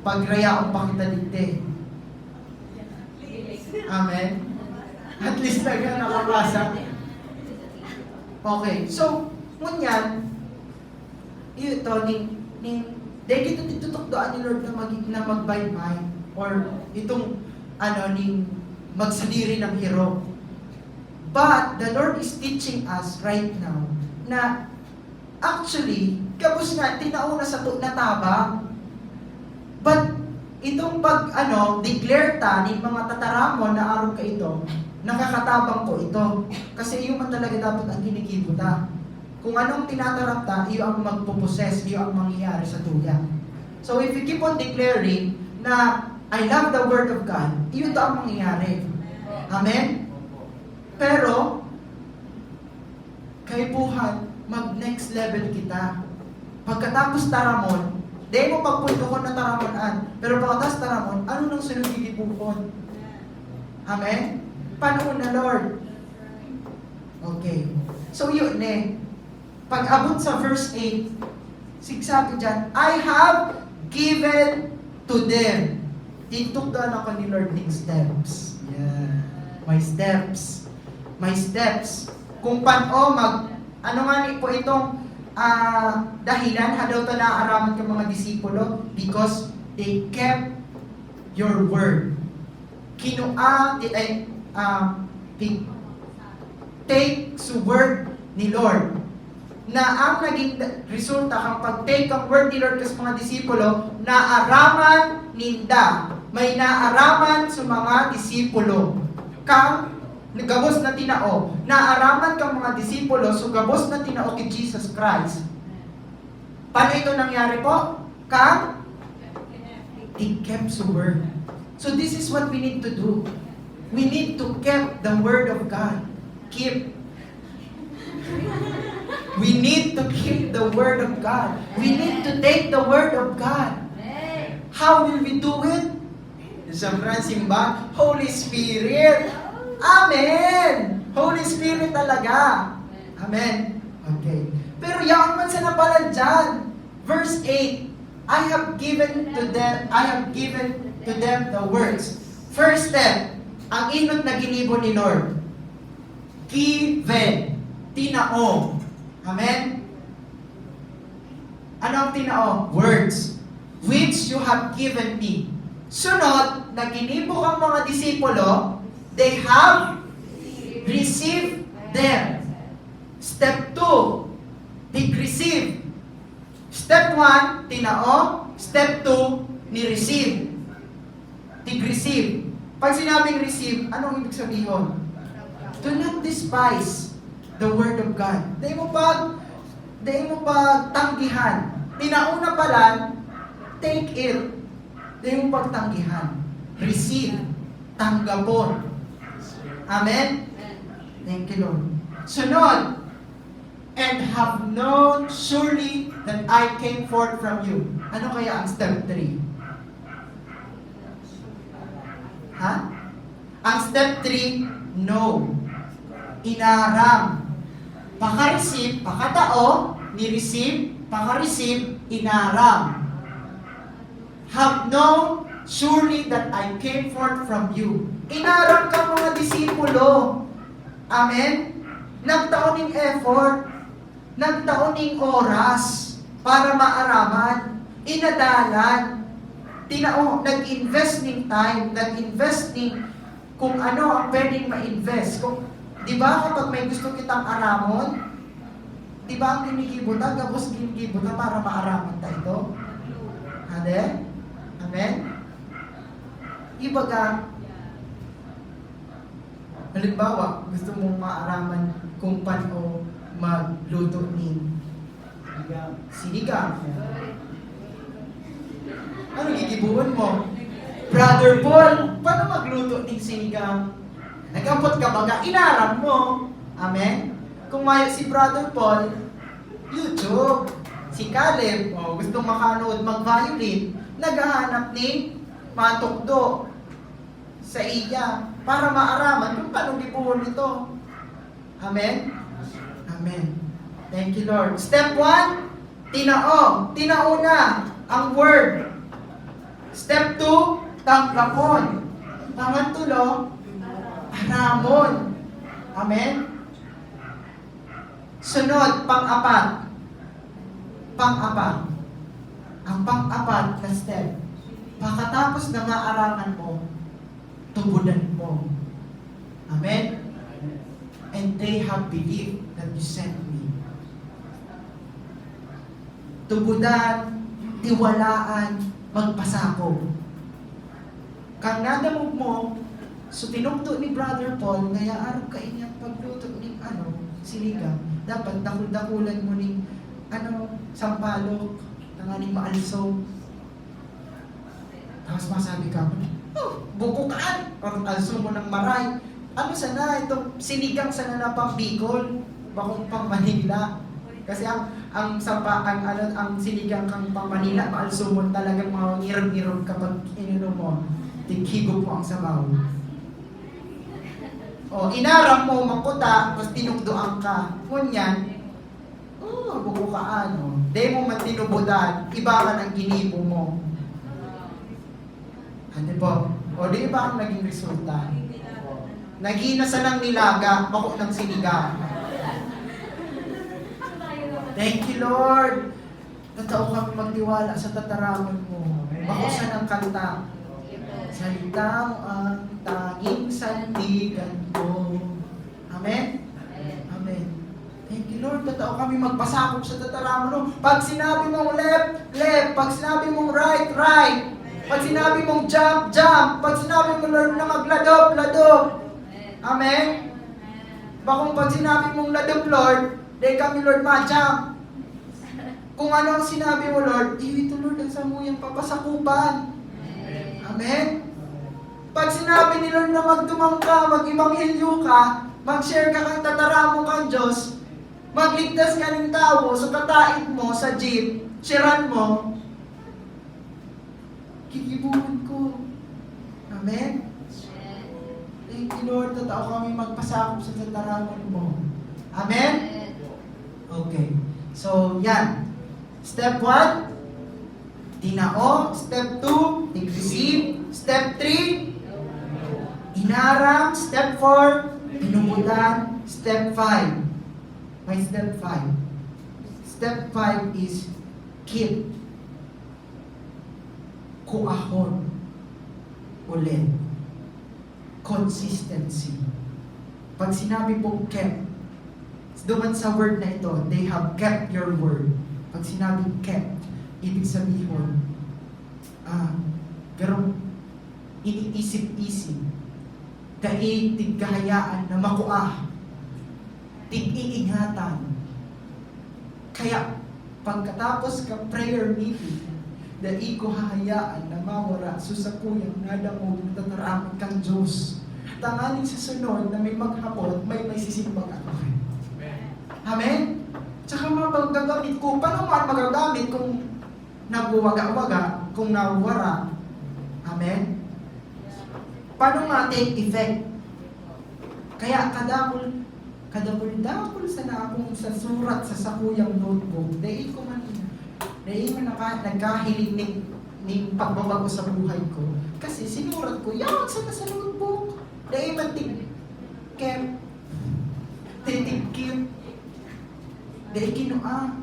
Pagrayaon pa kita dito. Amen? At least na ka nakabasa. Okay, so, ngunyan, ito, dahil kita titutukdoan ni Lord na magbaybay, or itong, magsadiri ng hero. But, the Lord is teaching us right now, na, actually, kabus nga, tinauna sa natabang. But, itong declare ta ni mga tataramon na araw ka ito, nakakatabang ko ito. Kasi iyo man talaga dapat ang kinikibuta. Kung anong tinatarap ta, iyo ang magpuposes, iyo ang mangyayari sa tuya. So if you keep on declaring na I love the Word of God, iyo ito ang mangyayari. Amen? Pero, kay buhan, mag-next level kita. Pagkatapos taramon, di mo pagpunto ko na taramonan. Pero pagkatapos taramon, ano nang sunod gigibukon? Amen? Paano na, Lord? Okay. So yun pag abot sa verse 8, sigsabi dyan, I have given to them. Tintukdan ako ni Lord ng steps. Yeah. My steps. My steps. Kung paano ano nga po itong dahilan, hadaw to naaaraman ka mga disipulo, because they kept your word. take sa word ni Lord. Na ang naging resulta kang pag-take ang word ni Lord kas mga disipulo, naaraman ninda. May naaraman sa mga disipulo. Kang gabos na tinao. Naaraman kang mga disipulo so gabos na tinao kay Jesus Christ. Paano ito nangyari po? Kang they kept the word. So this is what we need to do. We need to keep the word of God. We need to keep the word of God. We need to take the word of God. How will we do it? Sobrang simba, Holy Spirit. Amen! Holy Spirit talaga. Amen. Okay. Pero yaon man sa nabalad dyan. Verse 8, I have given to them the words. First step, ang inot na ginibo ni Lord. Given. Tinao. Amen? Ano ang tinao? Words. Which you have given me. Sunod, na ginibo ang mga disipulo, they have received them. Step 2, they receive. Step 1, tinao. Step 2, ni-receive. Tig-receive. Pag sinabing receive, anong ibig sabihin? Do not despise the word of God. Di mo pag tanggihan. Tinauna pa lang, take it. Di mo pagtanggihan. Receive. Tanggapon. Amen? Thank you, Lord. Sunod, and have known surely that I came forth from you. Ano kaya ang step 3? Ha? Ang step 3, know. Inaram. Paka-receive, pakatao, ni-receive, paka-receive, inaram. Have known surely that I came forth from you. Inaram ka mga disipulo. Amen? Nagtaoning effort, nagtaoning oras para maaraman, inadalan, nag-invest ng time, nag-invest ng kung ano ang pwedeng ma-invest. Di ba kapag may gusto kitang aramon, di ba ang ginigibutan, gabos ginigibutan para maaraman tayo? Ade? Amen? Ibaga, halimbawa, gusto mong maaraman kung paano magluto ni sinigang. Ano gigibuhan mo? Brother Paul, paano magluto ng sinigang? Nagkampot ka baga, inaram mo. Amen? Kung mayo si Brother Paul, YouTube. Si Caleb, gustong makanood mag-violin, naghahanap ni matukdo sa iya para maaraman kung paano gibuhon ito. Amen? Amen. Thank you, Lord. Step 1, tinao. Tinao na ang word. Step 2, tanggapon. Pangatlo, aramon. Amen? Sunod, pang-apat. Pang-apat. Ang pang-apat na step. Pagkatapos na maaraman mo, tubudan mo. Amen? And they have believed that you sent me. Tubudan, tiwalaan, magpasako. Kang nadamog mo, so tinugto ni Brother Paul, ngaya araw ka inyang pagluto ng sinigang, dapat dakul-dakulan mo ng sampalok, nanganing maalso. Tapos masabi ka, bukukaan, or also mo ng maray. Ano sana, itong sinigang sana na pang Bicol, bakong pang Manila. Kasi ang sinigang kang pang Manila, maalso mo talagang mga ngirog-ngirog kapag ininom mo, tighigop mo ang sabaw. O, inaram mo, makuta, tapos tinugdoan ka. Ngunyan, bukukaan, Di mo matinubudan, iba ka ng ginibo mo. Ano po? O, di ba ang naging resulta? Nagina sa ng nilaga, bako ng sinigang. Thank you, Lord. Totoo kami magtiwala sa tataraman mo. Bako sa ng kanta. Salita mo ang tanging sandigan ko. Amen? Amen. Thank you, Lord. Totoo kami magpasakop sa tataramo. No? Pag sinabi mong left, left. Pag sinabi mong right, right. Pag sinabi mong jump, jump. Pag sinabi mo, Lord, na magladop, ladop. Amen? Bakong pag sinabi mong ladop, Lord, dahil kami, Lord, ma-jump. Kung ano ang sinabi mo, Lord, ito, Lord, ang samuyang papasakupan. Amen? Pag sinabi ni Lord na magdumang ka, mag-ibanghilyo ka, mag-share ka kang tataramo kang Diyos, magligtas ka ng tao sa katait mo, sa jeep, sharean mo, kikibuhan ko. Amen? Thank you, Lord. Totoo kami magpasakop sa tataramon mo. Amen? Okay. So, yan. Step 1, tinao. Step 2, receive. Step 3, inarang. Step 4, pinubutan. Step 5. May step 5. Step 5 is keep. Kuahon. Ulit. Consistency. Pag sinabi pong kept, duman sa word na ito, they have kept your word. Pag sinabi kept, ibig sabihin, pero iniisip-isip, tigkahayaan na makuah, tig-iingatan. Kaya, pagkatapos ka prayer meeting, dahil ko hahayaan na mawara susakuyang nadamog tataramon kang Diyos. Tangaling sa sunod na may maghapot, may sisimbang ako. Amen? Tsaka magagamit ko, paano man magagamit kung nabuwaga-waga, kung nawara? Amen? Paano nga take effect? Kaya kadakul sa na akong sa surat sa sakuyang notebook, dahil ko man nagkahilig ng pagbabago sa buhay ko. Kasi sinurat ko, yan sa notebook. Dahil matig-kept, titig-keep, dahil kinua.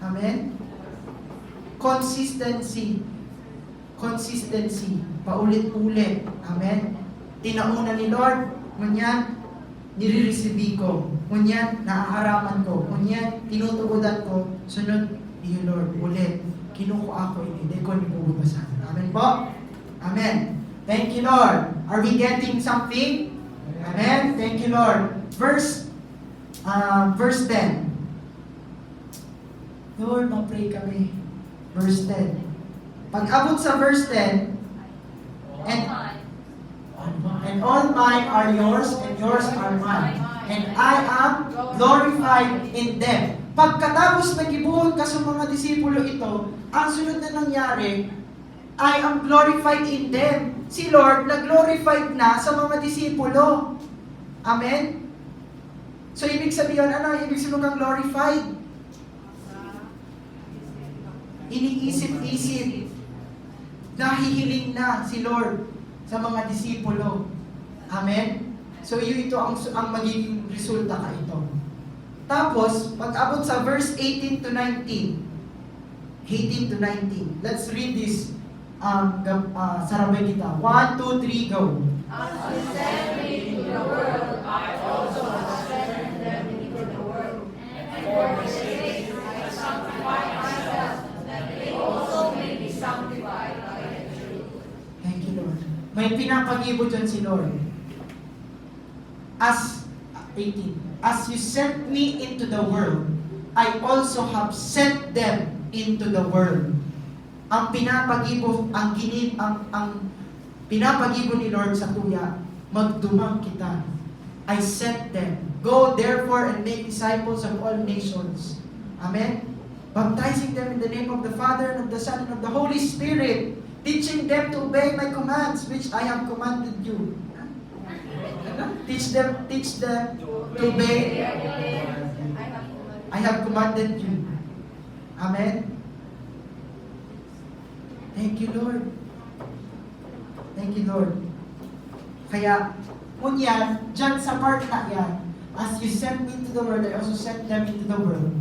Amen? Consistency. Paulit-ulit. Amen? Tinauna ni Lord, ngunyan, nire-receive ko. Ngunyan, naaharaman ko. Ngunyan, tinutugudan ko. Sunod, iyo Lord, ulit. Kinukuha ko ini. Hindi ko nipububasan. Amen po? Amen. Thank you, Lord. Are we getting something? Amen. Thank you, Lord. Verse 10. Lord, ma-pray kami. Verse 10. Pag abot sa verse 10, and all mine are yours, and yours are mine. And I am glorified in them. Pagkatapos nagibuhon ka sa mga disipulo ito, ang sunod na nangyari, I am glorified in them. Si Lord, nag-glorified na sa mga disipulo. Amen? So, ibig sabihin, ano? Ibig sabihin kang glorified. Iniisip-isip. Nahihiling na si Lord sa mga disipulo. Amen? So, ito ang magiging resulta ka ito. Tapos, pag-abot sa verse 18 to 19. 18 to 19. Let's read this. Sarabay kita. 1, 2, 3, go. As you sent me into the world, I also have sent them into the world. And for their sake I sanctify myself, that they also may be sanctified by the truth. Thank you, Lord. May pinapag-ibo dyan si Lord. As 18. As you sent me into the world, I also have sent them into the world. Ang pinapag-ibo, ang pinapag-ibo ni Lord sa tuya, magdumang kita. I sent them. Go therefore and make disciples of all nations. Amen? Baptizing them in the name of the Father and of the Son and of the Holy Spirit, teaching them to obey my commands which I have commanded you. Teach them to obey. I have commanded you. Amen? Thank you, Lord. Thank you, Lord. Kaya, ngunyan, dyan sa part na yan, as you sent me into the world, I also sent them into the world.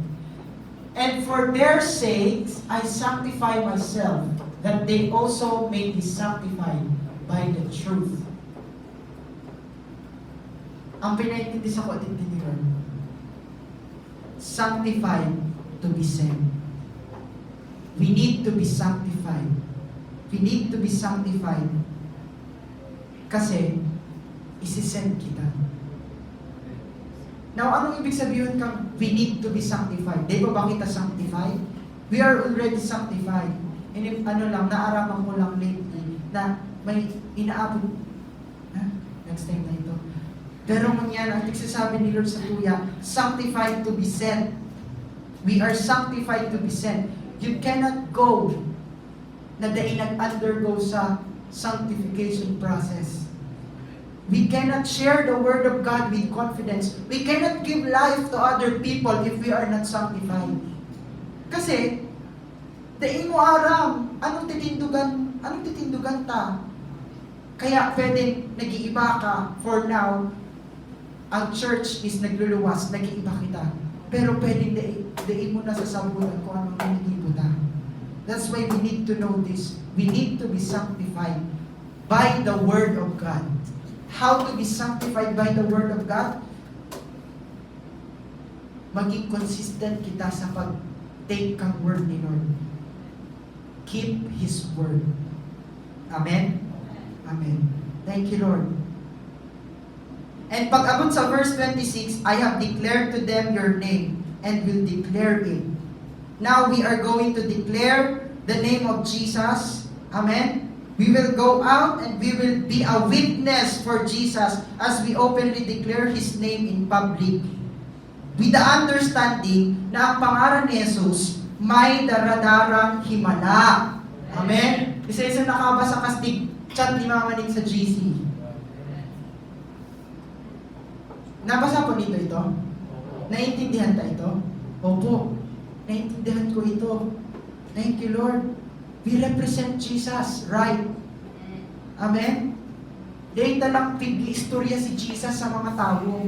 And for their sakes, I sanctify myself, that they also may be sanctified by the truth. Ang pinaintindi sa ko din ni Lord, sanctified to be sent. We need to be sanctified. We need to be sanctified kasi isi-send kita. Now, anong ibig sabihin kang we need to be sanctified? Di ba kita sanctified? We are already sanctified. And if naaraman ko lang lately na may inaabot. Next time na ito. Pero mangyari, ang nagsasabi ni Lord sa Kuya, sanctified to be sent. We are sanctified to be sent. You cannot go na dahil nag-undergo sa sanctification process. We cannot share the Word of God with confidence. We cannot give life to other people if we are not sanctified. Kasi, dahil mo aram, anong titindugan ta? Kaya pwede nag-iiba ka for now. Ang church is nagluluwas, nag-iiba kita. Pero pwede dahil mo na sa sabunan kung anong nanigibuta. That's why we need to know this. We need to be sanctified by the Word of God. How to be sanctified by the Word of God? Maging consistent kita sa pag-take kang Word ni Lord. Keep His Word. Amen? Amen. Thank you, Lord. And pag-abot sa verse 26, I have declared to them your name and will declare it. Now we are going to declare the name of Jesus. Amen? We will go out and we will be a witness for Jesus as we openly declare His name in public. With the understanding na ang pangalan ni Jesus may daradarang himala. Amen? Isa-isa nakabasa kastig chat ni Mama Nick sa GC. Nabasa po dito ito? Naintindihan ta ito? Opo. Naintindihan ko ito. Thank you, Lord. We represent Jesus, right? Amen? Dahil talang pig-istorya si Jesus sa mga tao.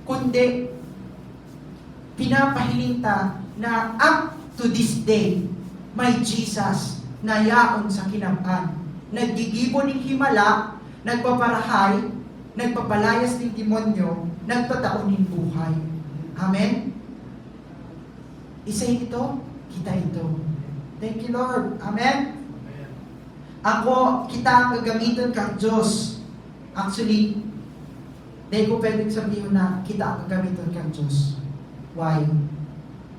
Kundi, pinapahiling ta na up to this day, may Jesus na yaon sa kinamtan. Naggigibo ng himala, nagpaparahay, nagpapalayas ng demonyo, nagpataon ng buhay. Amen? Isa ito, kita ito. Thank you, Lord. Amen? Kita ang gagamitin kang Diyos. Actually, dahil ko pwedeng sabihin na kita ang gagamitin kang Diyos. Why?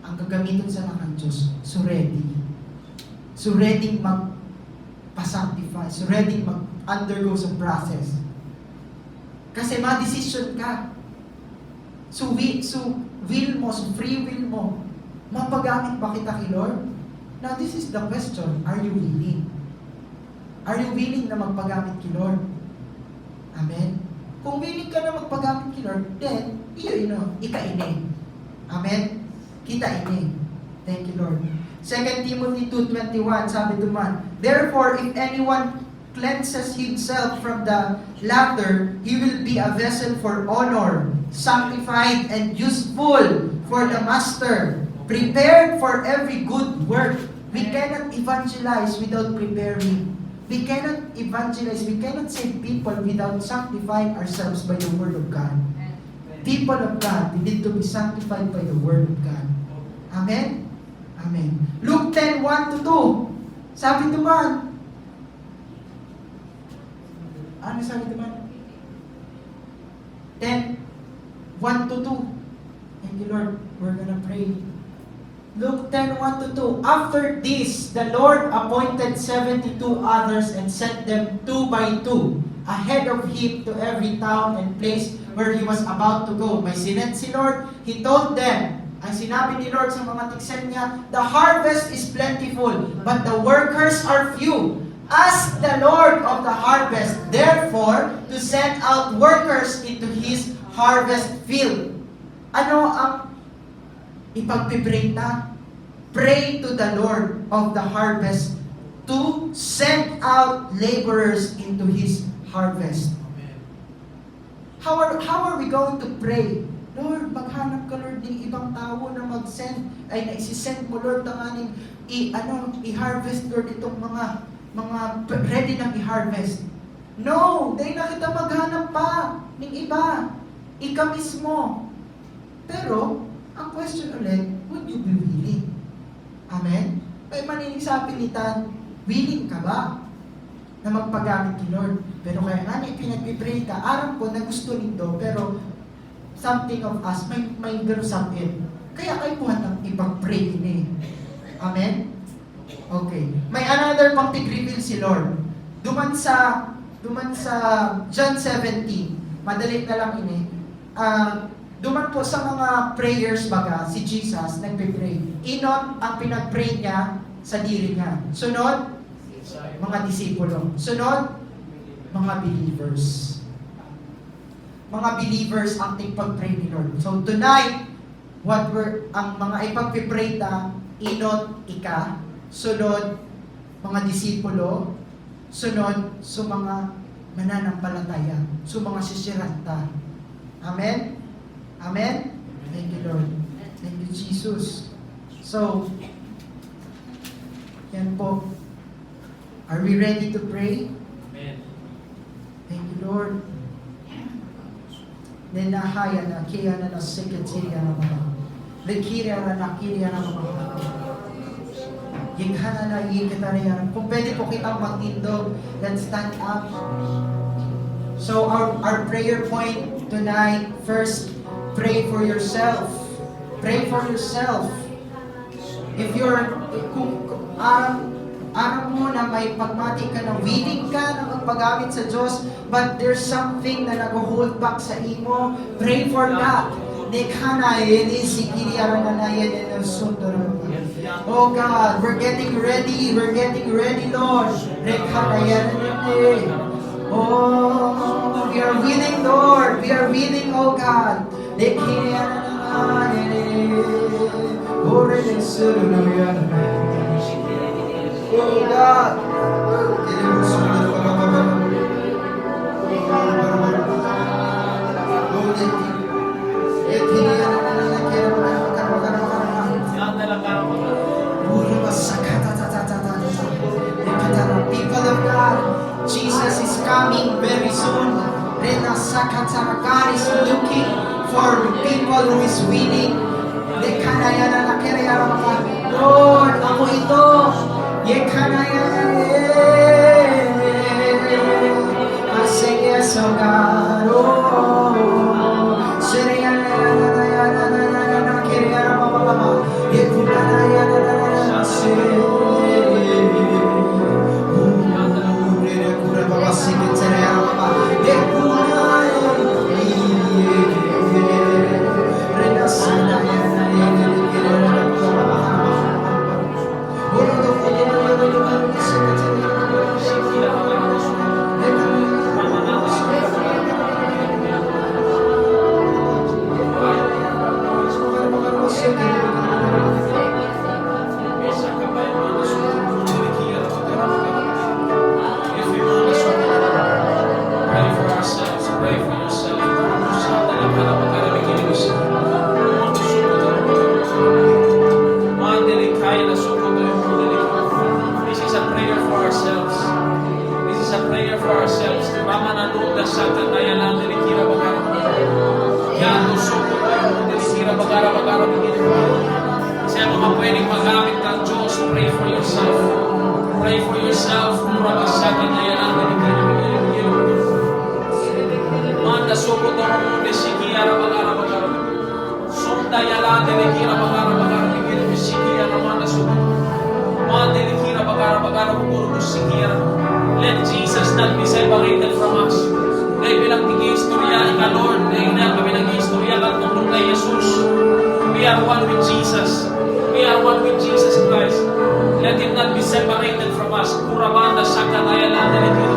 Ang gagamitin sa kang Diyos, so ready. So ready mag-sanctify. So ready mag-undergo sa process. Kasi ma-decision ka. So will mo, so free will mo, mapagamit ba kita kay Lord? Now, this is the question. Are you willing? Are you willing na magpagamit kay Lord? Amen? Kung willing ka na magpagamit kay Lord, then, ika-ini. Amen? Kita ini. Thank you, Lord. 2 Timothy 2:21, sabi duman, therefore, if anyone cleanses himself from the latter, he will be a vessel for honor, sanctified and useful for the master, prepared for every good work. We cannot evangelize without preparing. We cannot evangelize, we cannot save people without sanctifying ourselves by the Word of God. People of God, we need to be sanctified by the Word of God. Amen? Amen. Luke 10:1-2. Sabi naman, ano sabi naman? 10:1-2. Thank you, Lord. We're gonna pray. Luke 10:1-2. After this, the Lord appointed 72 others and sent them 2 by 2 ahead of him to every town and place where he was about to go. May sinet si Lord. He told them, ang sinabi ni Lord sa mga tiksen niya, the harvest is plentiful, but the workers are few. Ask the Lord of the harvest, therefore, to send out workers into His harvest field. Ano ang ipagpipray na? Pray to the Lord of the harvest to send out laborers into His harvest. How are we going to pray Lord, maghanap ka, Lord, ng ibang tao na mag-send, ay naisisend mo, Lord, ang aning i-harvest, Lord, itong mga ready nang i-harvest. No, dahil na kita maghanap pa ng iba. Ika mismo. Pero, ang question ulit, would you be willing? Amen? May maninig sa pilitan, willing ka ba na magpagamit kay Lord? Pero kaya nga niya pinag-pray ka, aram ko na gusto nito, pero something of us may garusapin. Kaya kayo buhat ng ipag-pray ini. Amen? Okay. May another pang tig-reveal si Lord. Duman sa John 17, madali na lang ini. Duman po sa mga prayers baga, si Jesus nagpe-pray. Inot ang pinag-pray niya sa diri niya. Sunod, mga disipulo. Sunod, mga believers. Mga believers ang ipag-pray ni Lord. So tonight, ang mga ipag-pray ta, inot, ika. Sunod, mga disipulo. Sunod, so mga mananampalataya. So mga sisiranta. Amen? Amen? Thank you, Lord. Thank you, Jesus. So, yan po. Are we ready to pray? Amen. Thank you, Lord. Nenahaya na kaya na sekretariya na mga. Lekirya na kirya na mga. Yighana na yighana. Kung pwede po kitang magtindog, let's stand up. So our prayer point tonight, first, pray for yourself. Pray for yourself. If kung aram mo na may pagmati ka na willing ka na magpagamit sa Diyos, but there's something na nag-hold back sa imo, pray for that. Oh God, we're getting ready, Lord. Oh, we are willing, Lord. We are willing, oh God. Oh God. Yan talaga ako. People of God, Jesus is coming very soon. God is looking for people who is willing. Lord, ako ito. I say yes, oh God. Let Jesus not be separated from us. Dahil bilang tig-istorya, ika Lord, dahil na kami nag-istorya at tungkol kay Jesus. We are one with Jesus. We are one with Jesus Christ. Let Him not be separated from us. Kurabanda sakataya lang na ito.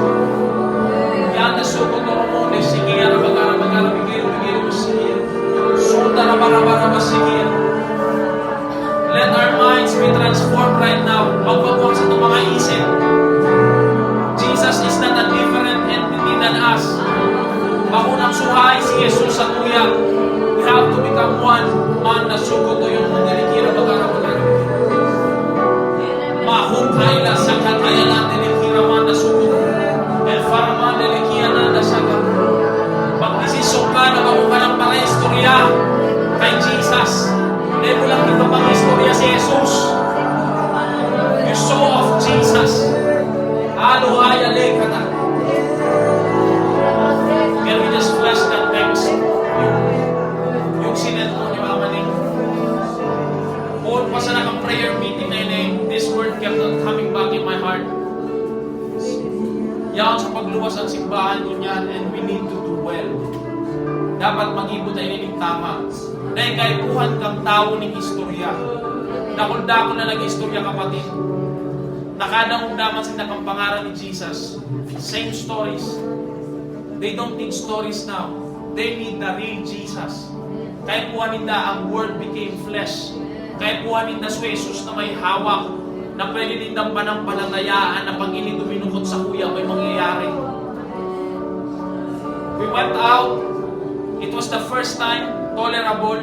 Yanda suko toromone, sige, arabagara, bigil, sige. Sunda rabara, sige. Let our minds be transformed right now. Magpapong sa itong mga isip. Jesus is not a different entity than us. Maunang suhay si Jesus sa tuyang. We have Faramuan, man na suko to yung delikira bagaramunan. Mahukay na sa kataya natin delikira man na suko. El Faraman delikira na saga. Pagdesisyon ka na bago ka ng mga istorya kay Jesus. Hindi mo lang iba pang istorya si Jesus. You saw of Jesus. Aluhaya lekata. Can we just flash that text? Yung sinend mo ni Mama Ning. Kung pa sa prayer meeting na yun, this word kept on coming back in my heart. Yan sa pagluwas ang simbahan ko niyan, and we need to do well. Dapat mag-ibot tayo ng tama. Dahil kahit buhan kang tao ng istorya. Dakol-dakol na nag-istorya kapatid. Nakadamdaman sila kang pangalan ni Jesus. Same stories. They don't need stories now. They need the real Jesus. Kahit buhan nila ang Word became flesh. Kahit buhan nila si Jesus na may hawak, na pwede nindang panampalatayaan na pag ini duminukot sa kuya, may mangyayari. We went out. It was the first time tolerable.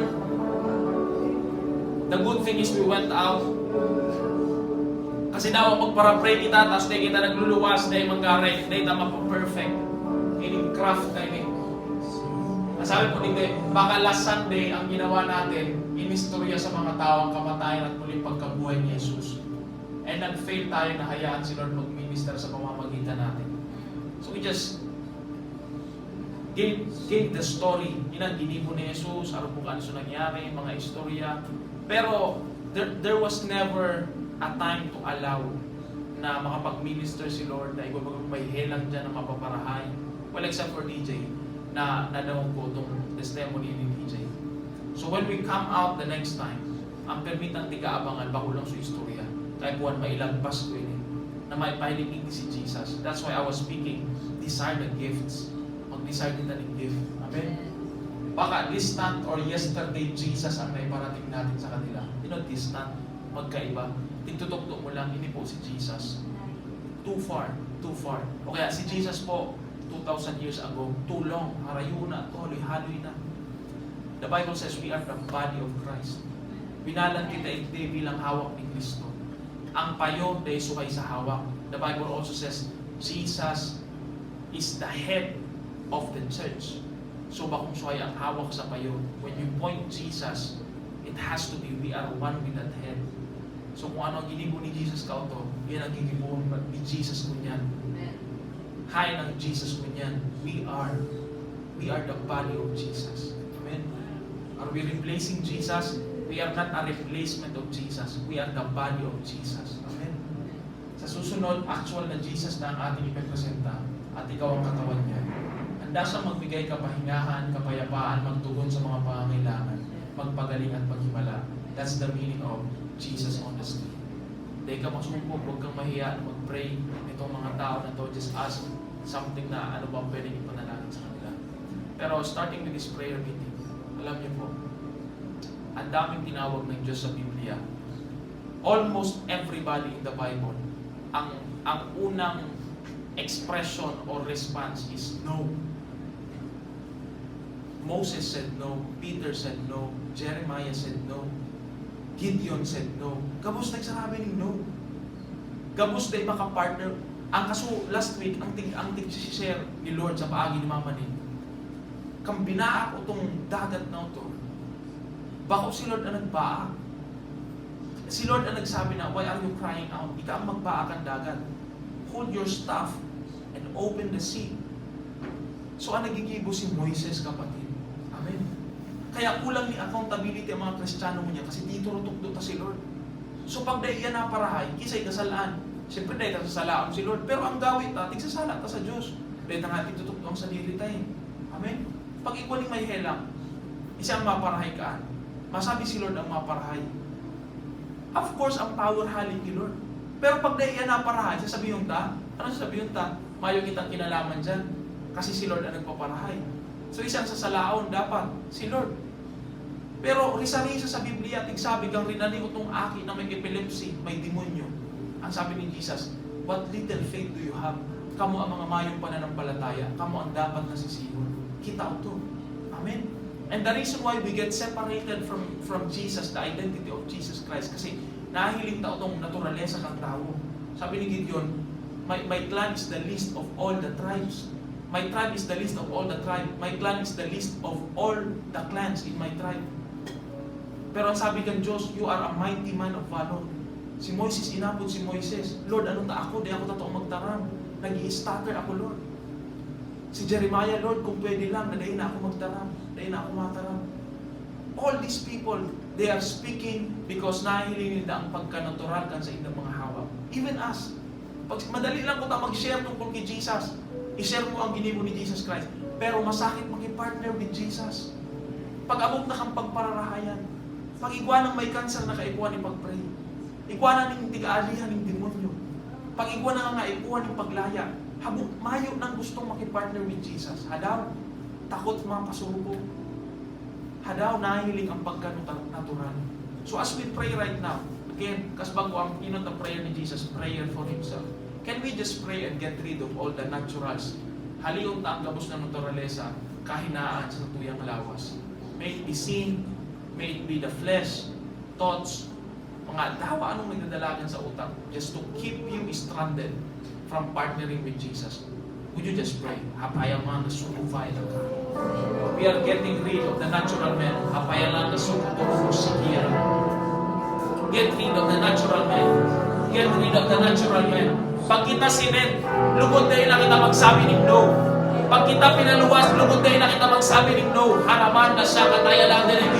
The good thing is we went out. Kasi daw magpara-pray kita, tapos di kita nagluluwas, di manggaray, di tama pa perfect. Ining craft na ini. Sabi po nito, baka last Sunday ang ginawa natin, inistorya sa mga tao ang kamatayan at muling pagkabuhay ni Jesus. And nag-fail tayo na hayaan si Lord mag-minister sa pamamagitan natin. So we just gave the story. Inang ginibo ni Jesus, araw po so nangyari, mga istorya. Pero there was never a time to allow na makapag-minister si Lord na may helang dyan na mapaparahay. Well, except for DJ, na nadawag po itong testimony ni DJ. So when we come out the next time, ang permitang tiga-abangan, bako lang sa istorya. Kahit buwan mailagpas ko ini, na may pahiligig si Jesus. That's why I was speaking, desire the gifts. Mag-desire kita ng gift. Amen? Baka distant or yesterday Jesus ang naiparating natin sa kanila. You know, distant, magkaiba. Tigtutok-tok mo lang, hindi po si Jesus. Too far, too far. O kaya si Jesus po, 2,000 years ago, too long, harayo na, haloy-haloy na. The Bible says we are the body of Christ. Binalan kita iti bilang hawak ni Kristo. Ang payo dahil sukay sa hawak. The Bible also says Jesus is the head of the church. So bakong sukay ang hawak sa payo. When you point Jesus, it has to be we are one with that head. So kung ano ang ginibo ni Jesus ka ito, yan ang ginibo ni Jesus ko niyan. Hay ng Jesus ko niyan. We are the body of Jesus. Amen? Are we replacing Jesus? We are not a replacement of Jesus. We are the body of Jesus. Amen? Sa susunod, actual na Jesus na ang ating ipepresenta at ikaw ang katawan niya. Handa siyang magbigay kapahingahan, kapayapaan, magtugon sa mga pangangailangan, magpagaling at maghimala. That's the meaning of Jesus on the street. Hindi ka masubok, huwag kang mahiya na mag-pray itong mga tao na to. Just ask something na ano ba pwedeng ipanalangin sa kanila. Pero starting with this prayer meeting, alam niyo po, ang daming tinawag ng Diyos sa Biblia. Almost everybody in the Bible, ang unang expression or response is no. Moses said no, Peter said no, Jeremiah said no, Gideon said no. Gabos nagsabi ng no. Gabos na makapartner. Ang kaso, last week, ang tig-share ni Lord sa paagi ni Mama Ning, kang binaak o itong dagat na ito, bako si Lord ang nagbaak. Si Lord ang nagsabi na, why are you crying out? Ika ang magbaak ang dagat. Hold your staff and open the sea. So ang nagigibo si Moises, kapatid. Amen. Kaya kulang ni accountability ang mga Kristiyano mo niya kasi dito rutok-do ta si Lord. So pag dahil yan naparahay, kisay kasalaan. Siyempre dahil kasalaan si Lord. Pero ang gawin ta, tigsasala ta sa Diyos. Dahil na nga titutok ang sarili tayo. Amen. Pag ikaw may helang, isang maparahay ka. Masabi si Lord ang maparahay. Of course, ang power halik ni Lord. Pero pag dahil yan naparahay, sasabihin ta, ano sasabihin ta? Mayo kitang kinalaman dyan. Kasi si Lord ang nagpaparahay. So isang sasalaon dapat si Lord. Pero risa-risa sa Biblia, tigsabi kang rinani utong aki na may epilepsy, may demonyo. Ang sabi ni Jesus, what little faith do you have? Kamu ang mga mayong pananampalataya. Kamu ang dapat nasisiyon. Kita ito. Amen? And the reason why we get separated from Jesus, the identity of Jesus Christ, kasi nahihiling tao itong naturalesa ng tao. Sabi ni Gideon, my clan is the least of all the tribes. My tribe is the least of all the tribe. My clan is the least of all the clans in my tribe. Pero ang sabi ng Diyos, you are a mighty man of valor. Si Moises, inabot si Moises. Lord, ano ta ako? Di ako totoong magtarang. Nag-i-stutter ako, Lord. Si Jeremiah, Lord, kung pwede lang, nadahin na ako magtarang. Nadahin na ako matarang. All these people, they are speaking because nahihiling nila ang pagkanatural kan sa inyong mga hawak. Even us. Pag madali lang ko ta mag-share tungkol kay Jesus, i-share mo ang ginimo ni Jesus Christ. Pero masakit mag-partner with Jesus. Pag-abot na kang pagpararahayan. Pag-igwa ng may cancer na kaikuan ni pag-pray. Igwa na ng tigaalihan ng demonyo. Pag-igwa na nga ikuan ng paglaya. Habang mayo nang gustong makipartner with Jesus. Hadaw, takot mga kasuruko. Hadaw, nahiling ang pagkanatural. So as we pray right now, again, kasbago ang pinot ang prayer ni Jesus, prayer for Himself. Can we just pray and get rid of all the naturals? Haliyon ta ang gabos ng naturalesa, kahinaan sa tuyang lawas. May it be sin, may it be the flesh, thoughts, mga dawa anong nagdadalagan sa utak, just to keep you stranded from partnering with Jesus. Would you just pray? Hapayaman na sumufay na ka. We are getting rid of the natural man. Hapayaman na sumufay. Get rid of the natural man. Get rid of the natural man. Pag kita sinet, lugod dahil na kita magsabi ng no. Pag kita pinaluwas, lugod dahil na kita magsabi ng no. Haraman na siya kataya lang din.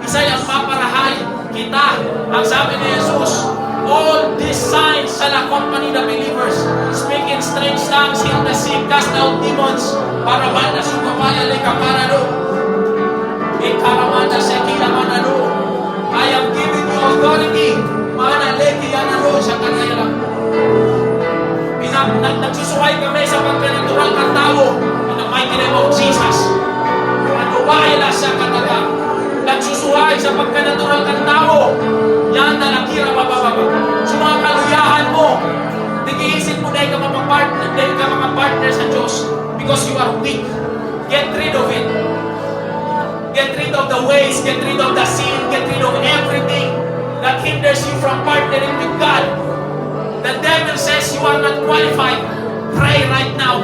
Isa'y ang paparahay. Kita, ang sabi ni Jesus, all these signs shall accompany the believers. Speak in strange tongues, heal the sick, cast out demons. Paramanda sukapaya lekaparado. Ikaramanda sekilamanado. I am giving you authority. Mana leki yanado sa kanila. Nagsusuway kami sa pagkanatural ng tao. In the mighty name of Jesus. Manuway na siya kataga. Nagsusuway sa pagkanatural ng tao. Yan na nakira mabababa. Sa mga kaluyahan mo, nag-iisip mo dahil ka makapartner sa Diyos because you are weak. Get rid of it. Get rid of the ways, get rid of the sin, get rid of everything that hinders you from partnering with God. The devil says you are not qualified. Pray right now.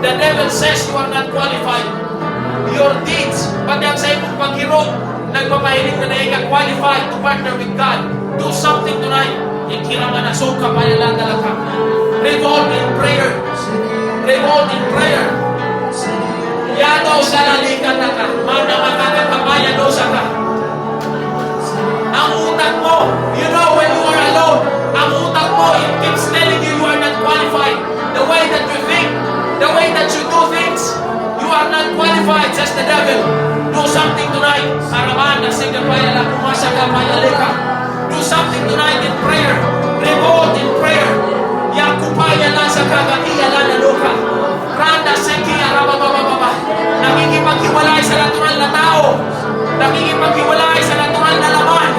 The devil says you are not qualified. Your deeds, pati ang sa imong paghirot, nagpapahiling na ka qualified to partner with God. Do something tonight. Ikiraman na suka pa nila talaga. Revolt in prayer. Revolt in prayer. Yadaw sa lalikan na ka. Mana makakakabayan daw sa ka. Ang utak mo, you know when you are alone, ang utak mo, it keeps telling you you are not qualified. The way that you think, the way that you do things, you are not qualified, says the devil. Do something tonight. Saraman na sigapaya na kumasagapaya leka. Do something tonight in prayer. Revolt in prayer. Yakupaya na sa kagaiya na naluka. Randa sekia rababababa. Nakikipaghiwalay sa natural na tao. Nakikipaghiwalay sa natural na laman.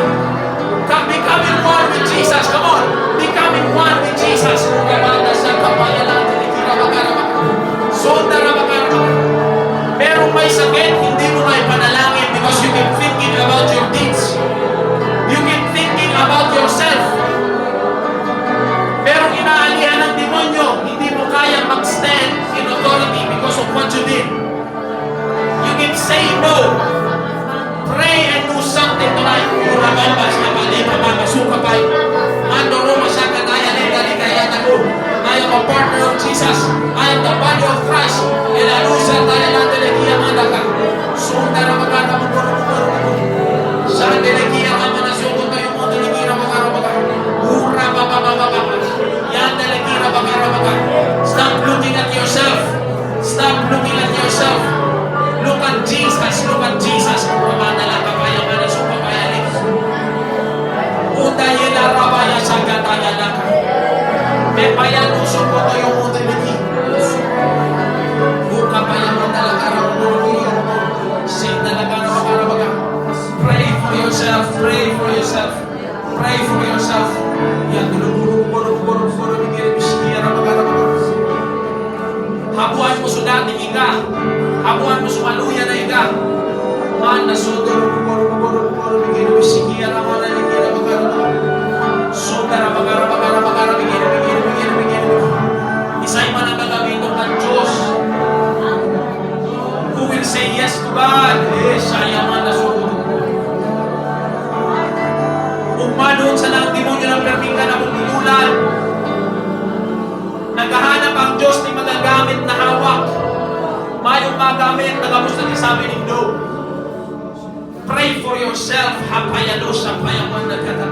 Becoming one with Jesus. Come on. Becoming one with Jesus. Randa sa kapaya na nalikirabakaraba. Sondarabakaraba. Merong may sakit, hindi mo na ipanalangin because you keep thinking about your deeds. You keep thinking about yourself. Merong inaalihan ng demonyo, hindi mo kaya mag-stand in authority because of what you did. You keep saying no. Pray and do something tonight. Urabambas na palima mamasukapay. Mando Roma siya kataya nila kaya tago. I am a partner of Jesus. I am the body of Christ. Ilalusa tayo ng telekiya mga ka. Sundara magkata mo puro. Sa telekiya ka manasugot tayo mo telekiya magkarabaga. Ura babababa. Yan telekiya magkarabaga. Stop looking at yourself. Stop looking at yourself. Look at Jesus. Look at Jesus. Pamanala ka kaya manasupa kaya rin. Utay ilarabaya sa gataya na ka. May payan usok ko to yung utility. Buka pa yung talaga sing talaga na. Pray for yourself. Pray for yourself. Pray for yourself. Yan, gulong-gulong. Habuan mo sudating ika. Abuan mo sumaluya na ika. Man na sodoro bugoro bigino bisikia ramana nikira bagara. Sodara bagara bigino. Isa'y managagamito ng Diyos. Who will say yes to God? Saya man na sodoro. Umanun sa lang demonyo ng perminggan na bumululan. Naghahanap ang Diyos ni magagamit na hawak. Mayong magamit, nagabos na sabi ni no. Pray for yourself. Hapayalo sa payaman na kata.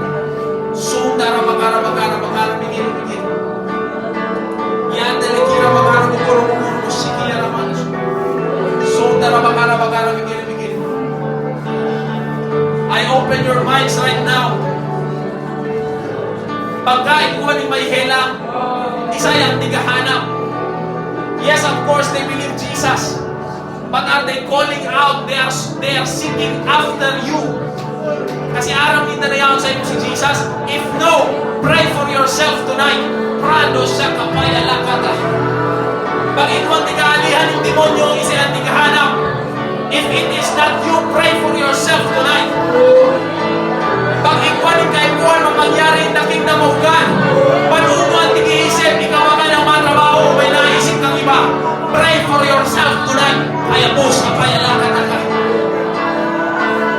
Sundara bagara bigin. Yan delikira bagara bukuro sikiya raman. Sundara bagara bigin. I open your minds right now. Pagkain ko ni may helang, isayang tigahanap. Yes, of course, they believe Jesus. But are they calling out? They are seeking after you. Kasi aram nila na yan sa inyo si Jesus. If no, pray for yourself tonight. Prado siya kapaya lakata. Pag ito tigaalihan ng demonyo, isa ang tigahanap. If it is not you, pray for yourself tonight. Pag ikwanin kayo buwan mapangyari na kingdom of God, panuno ang tigiisip, ikaw ka ng matrabaho, may naisip kang iba. Pray for yourself tonight. Kaya po sa payalakan na ka.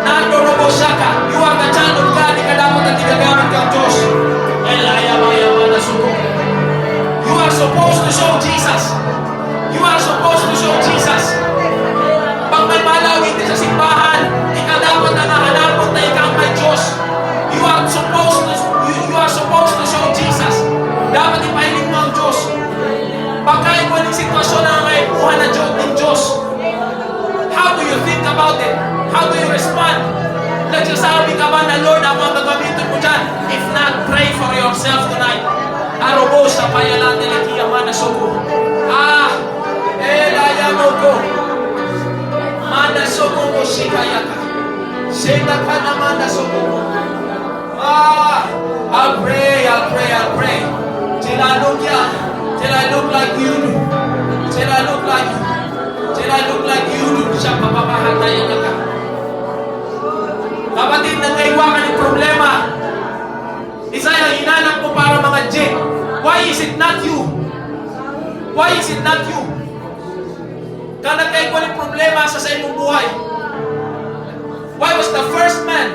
Nandorobo siya ka. You are the child of God. Di ka dapat na tigagamit kang Diyos. Elayama na suko. You are supposed to show Jesus. You are supposed to show Jesus. Pag may malawin din sa simbahan, di ka dapat na nahanapot na ikaw may Diyos. You are supposed to show Jesus. Dapat ipahiling mo ang Diyos. Pagkain mo ng sitwasyon na may buhay na Diyos ng Diyos. How do you think about it? How do you respond? Nagsasabi ka ba na Lord, ang mga gagamitin mo dyan? If not, pray for yourself tonight. Arobo sa payalan nila kiyaman na suko. Laya mo ko. Mana suko mo sikaya ka. Senda ka naman na suko mo. I'll pray. Till I look like you do. Till I look like you do. Siya papapahatayan ka. Kapatid, nangaiwakan ng problema. Isa yung hinanap mo para mga jet. Why is it not you? Why is it not you? Kanagay ko ng problema sa imong buhay. Why was the first man?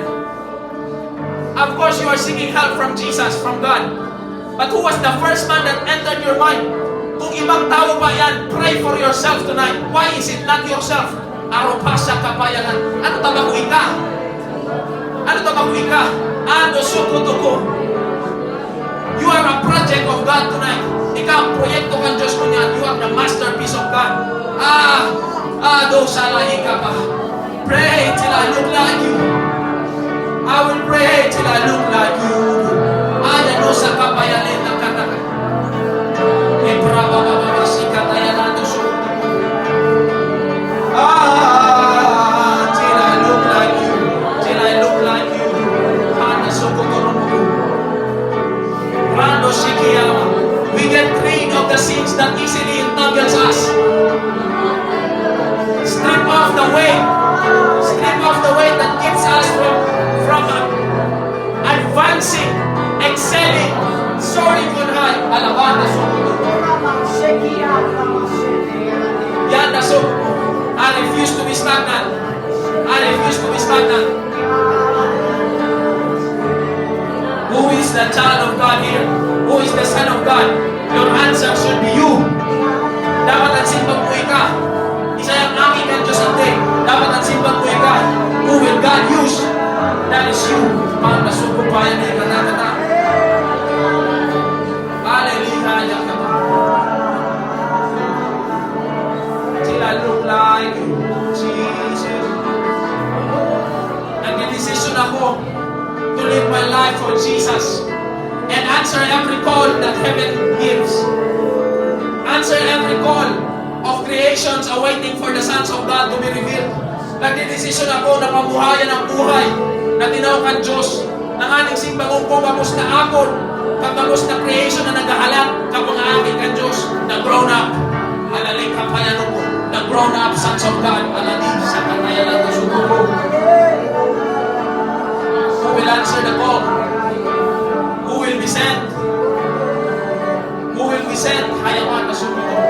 Of course, you are seeking help from Jesus, from God. But who was the first man that entered your mind? Kung ibang tao ba yan, pray for yourself tonight. Why is it not yourself? Aropasya kapayanan. Ano tabakuin ka? Ano sukutuko? You are a project of God tonight. Ikaw ang proyekto kang Diyos mo niyan. You are the masterpiece of God. Dosalahin ka pa. Pray till I look like you. I will pray till I look like you. Ano sa kapayanin ng katakan. Till I look like you. Till I look like you. We get rid of the sins that easily entangles us. Strip off the weight that keeps us from advancing, excelling, soaring on high. Alabada sukuto. Yanda sukuto. I refuse to be stagnant. Who is the child of God here? Who is the son of God? Your answer should be you. Dapat ang simbang mo ka. Isa yung aking ang Diyos ante. Dapat ang simbang mo ka. Who will God use? That is you. Para nasukumpayan na kata-kata. Hallelujah. Till I look like you, Jesus. Nag-decision ako to live my life for Jesus and answer every call that heaven gives. Answer every call of creations awaiting for the sons of God to be revealed. Nagdedesisyon ako na pamuhayan ang buhay na tinawag ang Diyos ng ating simbangong ko kapos na akon, kapos na creation na naghahalang kapag aking ang Diyos na grown up. Halaling kapayan mo, na grown grown up sons of God, alali sa kanayan ng subuko. Who will answer the call? Who will be sent? Who will be sent? Hayaman na subuko.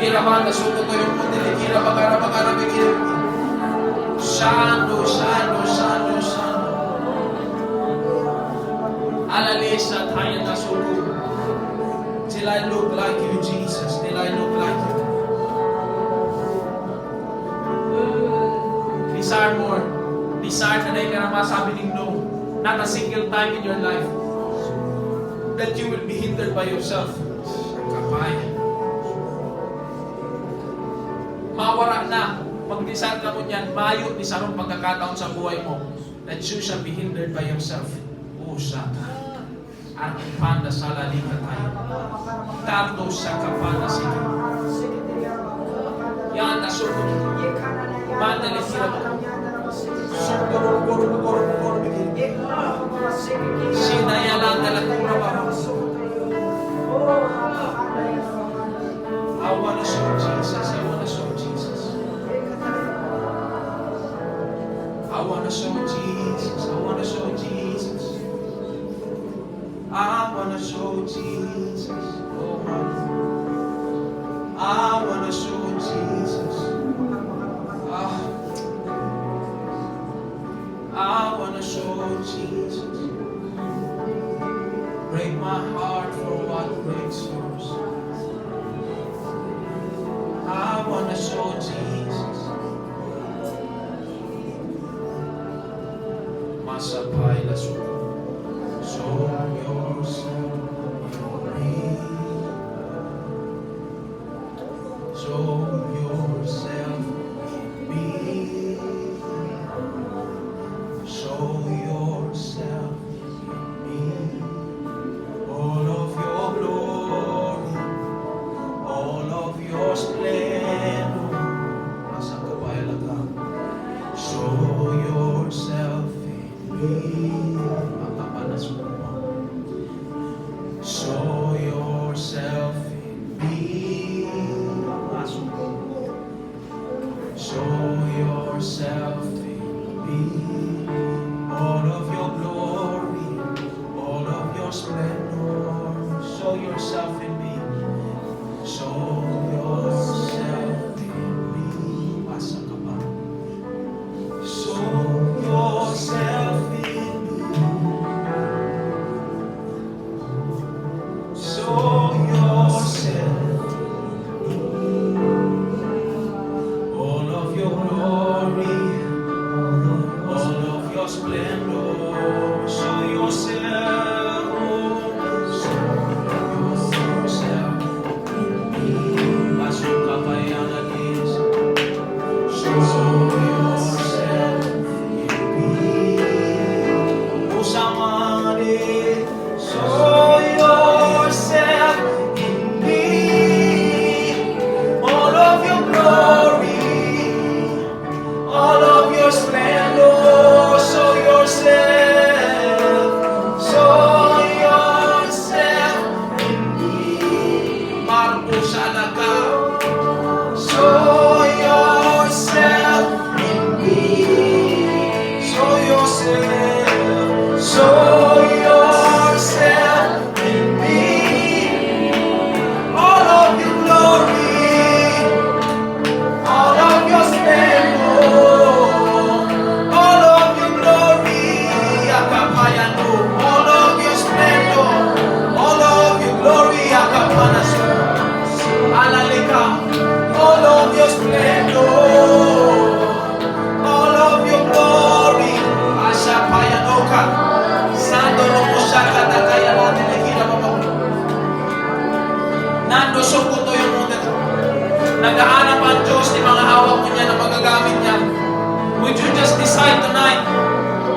Iraman na subuko yung puti. Irabagara bigil. Shano. Alalis at hayan na subuko. Till I look like you, Jesus. Till I look like you. Desire more. Desire na ka na masabi ng no. Not a single time in your life that you will be hindered by yourself. Kapay. Mawara na. Pag-desire ka mo niyan, mayo ni sarong pagkakataon sa buhay mo that you shall be hindered by yourself. Oh, Satan. Ating panda sa lalika tayo. Tardo sa kapanda sige. Yan na suko. Mandali sila mo. Suko. Sinayalan na lakura ba? I want to show Jesus. I want to show Jesus. I want to show Jesus. I want to show Jesus. I want to show Jesus. Oh, I want to show Jesus. I want to show Jesus. Break my heart for what breaks yours. I want to show Jesus. Masapay la suko. Show yourself in me. Show yourself in me. Show yourself in me. All of your glory, all of your splendor. Asa ka ba ilaga? Show yourself in me. Show yourself in me. Show yourself in me. All of your glory, all of your splendor. Show yourself in me. Show yourself in me. Asa ka ba? Show yourself in me. Show yourself, all of your glory, all of your splendor. Show yourself, show yourself in me. Masuka payana dis. Show yourself in me. Usamani. Show yourself in me, all of your glory, all of your splendor. Show yourself in me. Marco Salaga. Show yourself in me. Show yourself. Show yourself in me. All of your glory, all of your splendor, all of your glory, Akapayano, all of your splendor, all of your glory, Akapanasu, Alaleka, all of your splendor, all of your glory, Ashapayanoka. Nando suko to yung mundo. Nag-aanap ang Diyos ni mga hawak mo niya na magagamit niya. Would you just decide tonight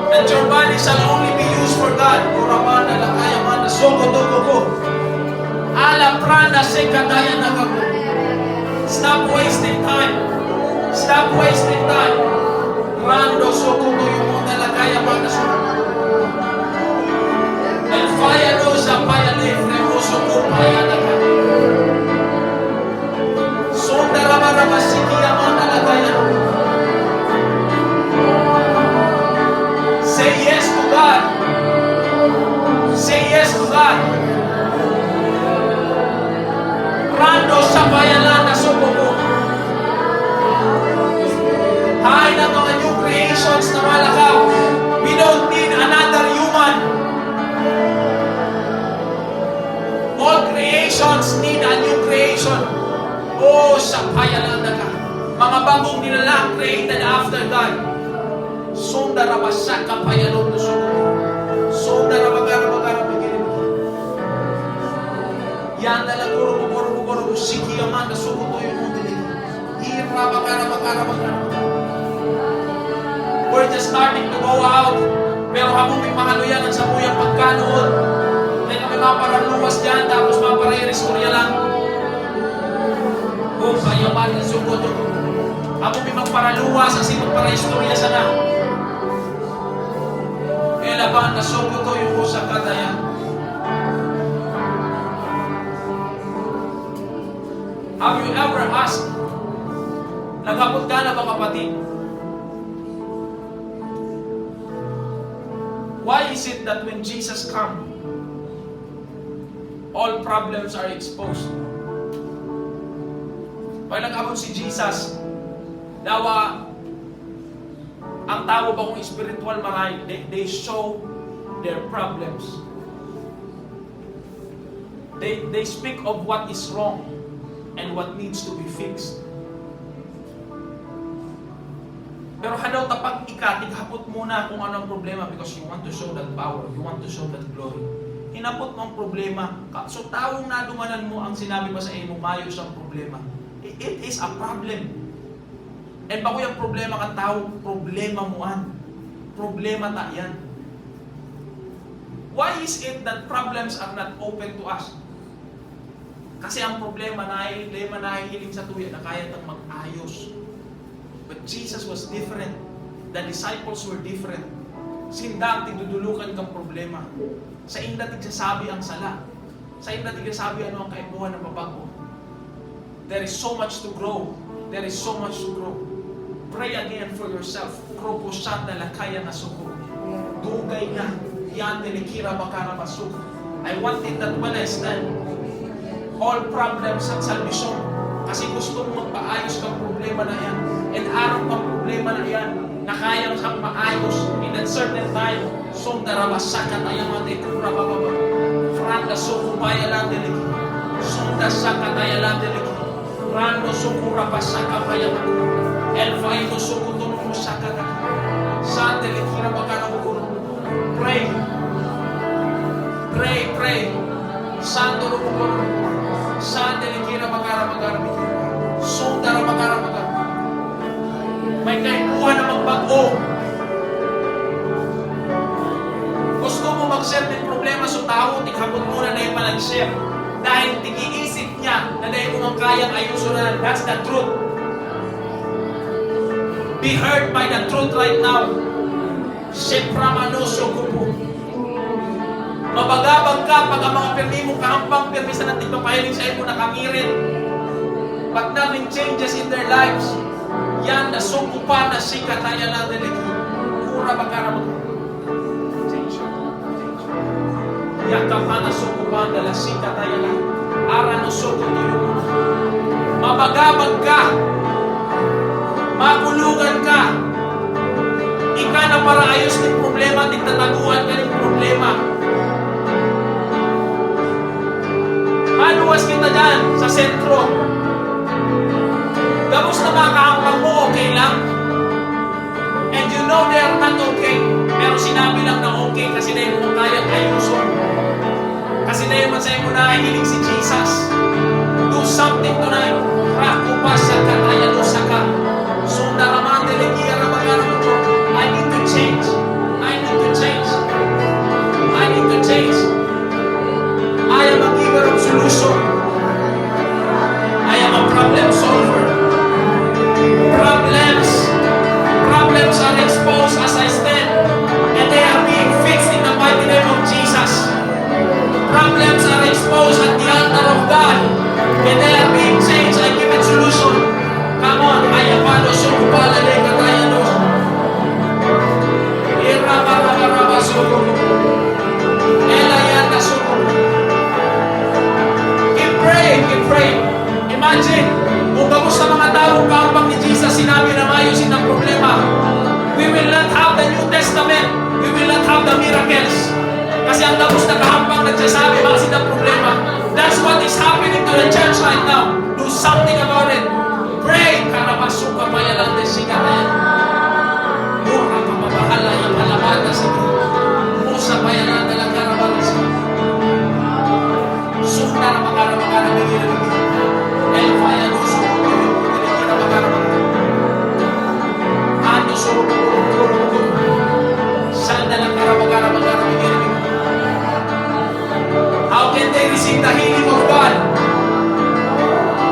that your body shall only be used for God? Kuramana lang kaya man na suko to kuko. Ala prana se kadaya na kako. Stop wasting time. Stop wasting time. Rando suko to yung mundo na kaya man na suko. El fire knows a fire live, remoso kupaya na ka. So payalanda ka. Mga bagong nilalang created after God. Sonda rabasaka payalon na suko. Sonda rabagara begini. Yanda la guru siki amanda suko to yung mundo nila. Ira bagara. We're just starting to go out. Pero habang may makaluyan ang sabuyang pagkanood, may kami maparaluwas dyan, tapos maparairistorya lang. Kung kayaman ng sugot, habang may magparaluwas, kasi magparaistorya sana. Laban na sugot to yung usap katayan. Have you ever asked, naghapot ka na ba kapatid? Why is it that when Jesus comes, all problems are exposed? Pag nag-abot si Jesus, dawa, ang tao ba kung spiritual maray, they show their problems. They speak of what is wrong and what needs to be fixed. Pero hadaw tapag ikatig-hapot muna kung ano ang problema because you want to show that power, you want to show that glory. Hinapot mo ang problema. So taong nadumanan mo ang sinabi pa sa imo, mayo siyang problema. It is a problem. And bago yung problema ka tao, problema mo an. Problema ta yan. Why is it that problems are not open to us? Kasi ang problema nahihiling sa tuya na kaya tang mag-ayos. But Jesus was different. The disciples were different. Sindak tidudulukan kang problema. Sa inda tigsasabi ang sala. Sa inda tigsasabi ano ang kaibuhan ng babago. There is so much to grow. There is so much to grow. Pray again for yourself. Kroposanda lakaya na suko. Dugay na. Yan delikira bakara pasuk. I want it that when I stand, all problems at salvation. Kasi gusto mong magpaayos kang problema na yan. And araw kang problema na yan, na kaya kang maayos in that certain time. So, darawasakat ayang mga tekura bababa. Franda sukupaya lang deliki. Sunda sakataya lang deliki. Rando sukura pasaka paya lang. Elfa ito sukutun mo sakata. Sa deliki na baka nakukulo. Pray. Santo rukukulo. Sa deliki na magara. Sunda na magara. May kaibuhan na magbago. Gusto mo mag-share ng problema sa tao, tighapon muna na yung panag-share. Dahil tigi-isip niya na dahil kung ang kayang ayuso na, that's the truth. Be heard by the truth right now. Sepramanosyo ko po. Mabagabag ka pag ang mga permi mo kahampang permi sa natin papahiling sa iyo na kamirin. But nothing changes in their lives. Yan na sumupa na si kataya na deliki. Kura bakara mo. Yakapa na sumupa na si kataya na. Ara no sumupa. Mabagabag ka. Magulugan ka. Ika na para ayos ng problema, tigtataguan ka ng problema. Maluwas kita dyan sa sentro. Gabos na mga kahampang mo, okay lang? And you know they are not okay. Pero sinabi lang na okay kasi na yung kayang ayuson. Kasi na yung mansay mo na hiling si Jesus. Do something tonight. Raku pa sa kataya dosa ka. Sundaraman delegia rabagara mo. I need to change. I am a giver of solution. I am a problem solver. Problems are exposed as I stand, and they are being fixed in the mighty name of Jesus. Problems are exposed at the altar of God, and they are being changed. I give it solution. Come on, ayapalo sumupala le katayanos. Irabarabaraba suko. Elayanda suko. Keep praying. Imagine, kung gabos sa mga taong kaambang ni Jesus, sinabi na mayusin ang problema. We will not have the New Testament. We will not have the miracles. Kasi ang gabos na kaambang nagsasabi, makasin ang problema. That's what is happening to the church right now. Do something about it. Pray, karabasuka payalang desigatan. Mura papabahala yung palamada sa Diyos. Musa payalang dalang karabala sa Diyos. Sukna na makara-makara bigyan-bigyan. Elfaya gusto ko bigyan na makara-makara. Ano suru-kuru-kuru-kuru. Saan dalang karabagara-magara bigyan-bigyan. How can they receive the healing of God?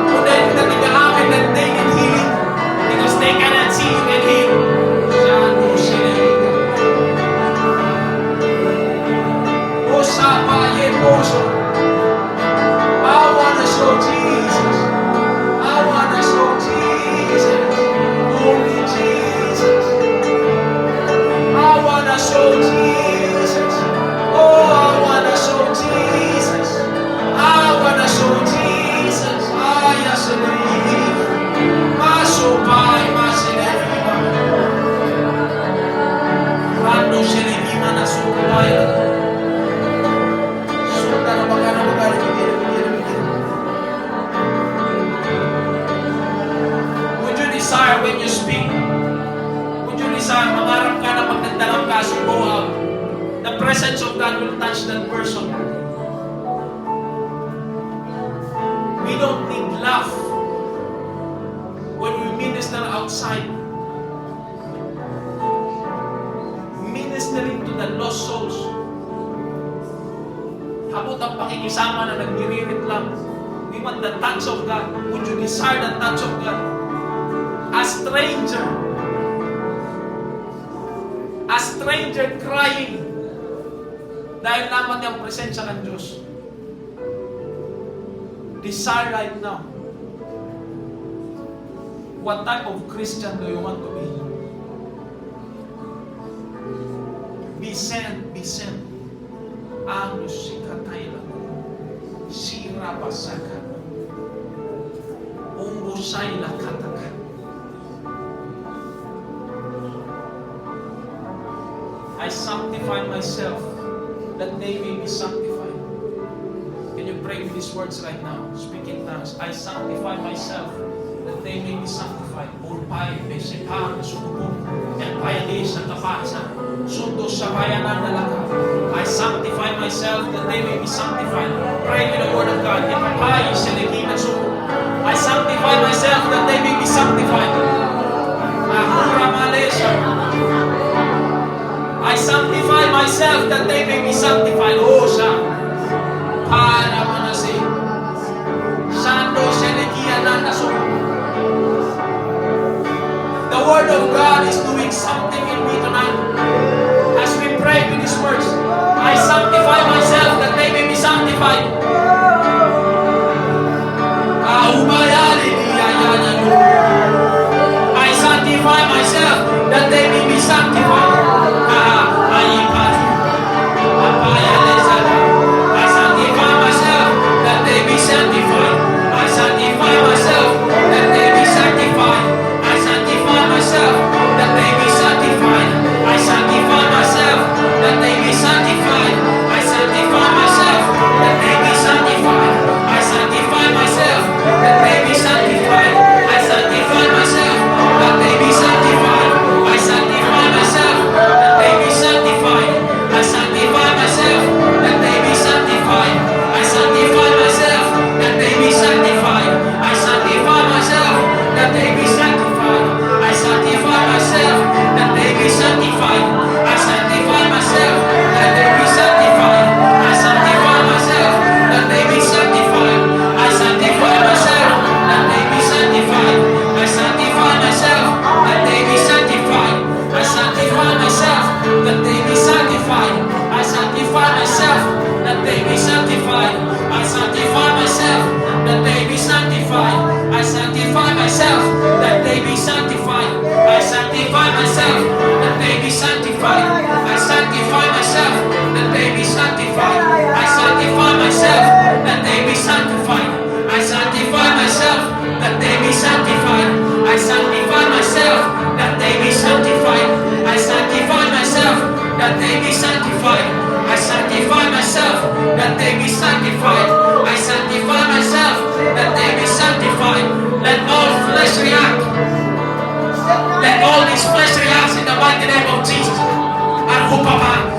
Kung dahil nagkakaamin that they need healing because they cannot see Him and heal. Siyano sila. Usapa ye puso. I wanna show Jesus. I wanna show Jesus. Only Jesus. I wanna show Jesus. Oh, I wanna show Jesus. I wanna show Jesus. Ay, asaliri. Masupay, masilirima. Rando silirima na supay. Sunda na magana-magana. Would you desire when you speak? Would you desire mangarap ka na magdandalang ka subuhab? The presence of God will touch that person. We don't need laugh when we minister outside. Ministering to the lost souls. Habot ang pakikisama na nagdiririt lang. We want the touch of God. Would you desire the touch of God? A stranger crying dahil lamang ang presensya ng Diyos. Desire right now. What type of Christian do you want to be? Be sent, be sent. Ano sikatay lang. Sirabasaka. Umbusay lakataka. I sanctify myself that they may be sanctified. Can you pray with these words right now? Speak in tongues. I sanctify myself that they may be sanctified. Ulpay, Besipar, Sukupun, Elpayali, sa Kapasa, Sundo sa bayanan na laka. I sanctify myself that they may be sanctified. Pray with the word of God. Elpay, Selegina, Suku. I sanctify myself that they may be sanctified. Ahura Malesa. I sanctify myself that they may be sanctified. Oh, siya. Para manasi. Sando Selegia Nanasu. The word of God is doing something in me tonight. As we pray with these words, I sanctify myself that they may be sanctified. I sanctify myself that they may be sanctified. I sanctify myself that they be sanctified. I sanctify myself that they be sanctified. I sanctify myself that they be sanctified. I sanctify myself that they be sanctified. I sanctify myself that they be sanctified. I sanctify myself that they be sanctified. I sanctify myself that they be sanctified. I sanctify myself that they be sanctified. I sanctify myself that they be sanctified. I sanctify myself that they be sanctified. I sanctify myself that they be sanctified. I sanctify myself that they be sanctified. I sanctify myself that they be sanctified. I sanctify myself that they be sanctified. I sanctify myself that they be sanctified. I sanctify myself that they be sanctified. I sanctify myself that they be sanctified. I sanctify myself that they be sanctified. I sanctify myself that they be sanctified. I sanctify myself that they be sanctified. I sanctify myself that they be sanctified. I sanctify myself that they be sanctified. I sanctify myself that they be sanctified. I sanctify myself that they be sanctified. I sanctify myself that they be sanctified. I sanctify myself that they be sanctified. I sanctify myself that they be sanctified. I sanctify myself that they be sanctified. Let all flesh flesh react. Let all this flesh react in the mighty name of Jesus.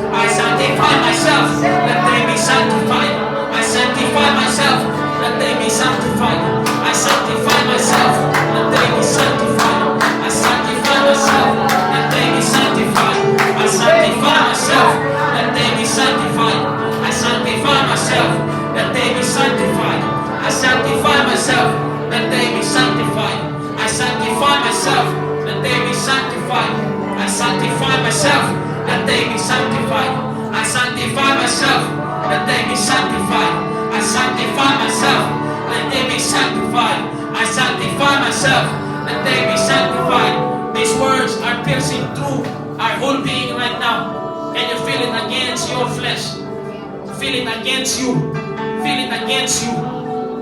I sanctify myself, that they be sanctified. I sanctify myself, that they be sanctified. I sanctify myself, that they be sanctified. I sanctify myself, that they be sanctified. I sanctify myself, that they be sanctified. I sanctify myself, that they be sanctified. I sanctify myself, that they be sanctified. I sanctify myself, that they be sanctified. I sanctify myself, that they be sanctified. I sanctify myself, that they be sanctified. I sanctify myself, that they be sanctified. I sanctify myself, that they be sanctified. These words are piercing through our whole being right now. Can you feel it against your flesh? Feel it against you. Feel it against you.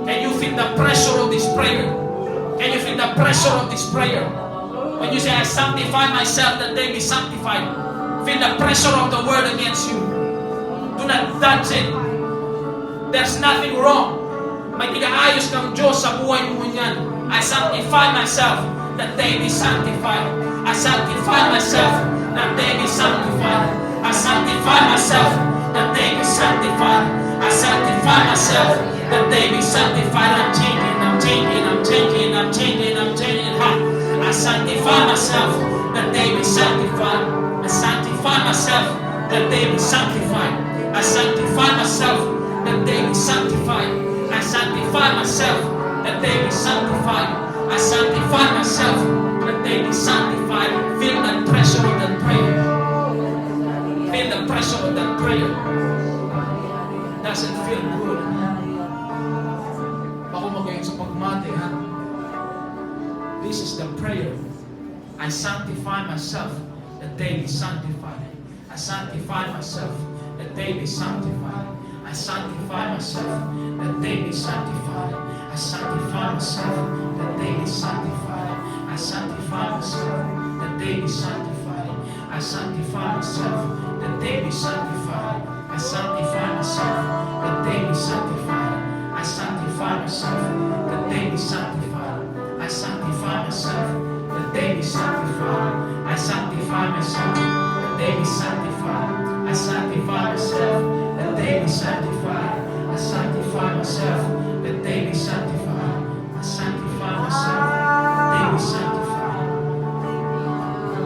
Can you feel the pressure of this prayer? Can you feel the pressure of this prayer? When you say, I sanctify myself, that they be sanctified. Feel the pressure of the word against you. Do not dodge it. There's nothing wrong. May kinaayos kang Diyos sa buhay mo yan. I sanctify myself, that they be sanctified. I sanctify myself, that they be sanctified. I sanctify myself, that they be sanctified. I sanctify myself, that they be sanctified. I'm changing, I'm changing, I'm changing, I'm changing, I'm changing. I sanctify myself, that they be sanctified. I sanctify myself, that they be sanctified. I sanctify myself, that they be sanctified. I sanctify myself, that they be sanctified. I sanctify myself, that they be sanctified. Feel the pressure of that prayer. Feel the pressure of that prayer. Doesn't feel good. Bako magayon sa pagmate, ha? This is the prayer. I sanctify myself, that they be sanctified. I sanctify myself, that they be sanctified. I sanctify myself, that they be sanctified. I sanctify myself, that they be sanctified. I sanctify myself, that they be sanctified. I sanctify myself, that they be sanctified. I sanctify myself, that they be sanctified. I sanctify myself, that they be sanctified. I sanctify myself, that they be sanctified. I sanctify myself, that they be sanctified. I sanctify myself, that they be sanctified. I sanctify myself, that they be sanctified. I sanctify myself, that they be sanctified.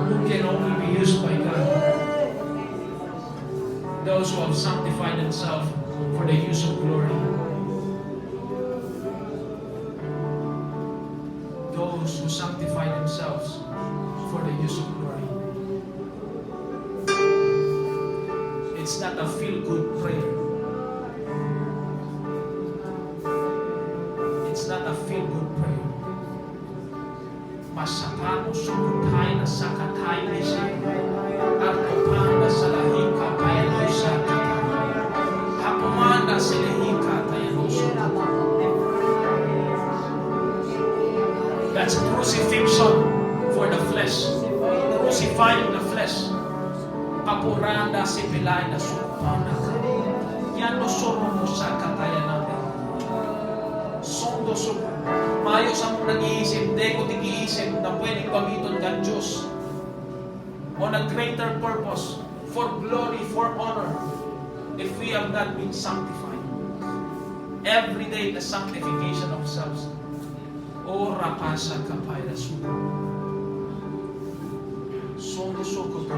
Who can only be used by God? Those who have sanctified themselves for the use of glory. Those who sanctify themselves for the use of glory. It's not a feel-good prayer. It's not a feel-good prayer. Masakano sukutay na sakatay na siya. Artopanda sa lahika kaya no siya. Hapumanda sa lahika kaya no siya. That's crucifixion for the flesh. Crucifying the flesh. Papuranda si pilay na sukupanda. Yan no soro mo sa katayan natin. Sondo suko. Mayo sa mong nag-iisip, di ko tig-iisip na pwedeng gamiton ka Diyos on a greater purpose, for glory, for honor, if we have not been sanctified. Every day, the sanctification of selves. O rapasa kapayra suko. Sondo suko to.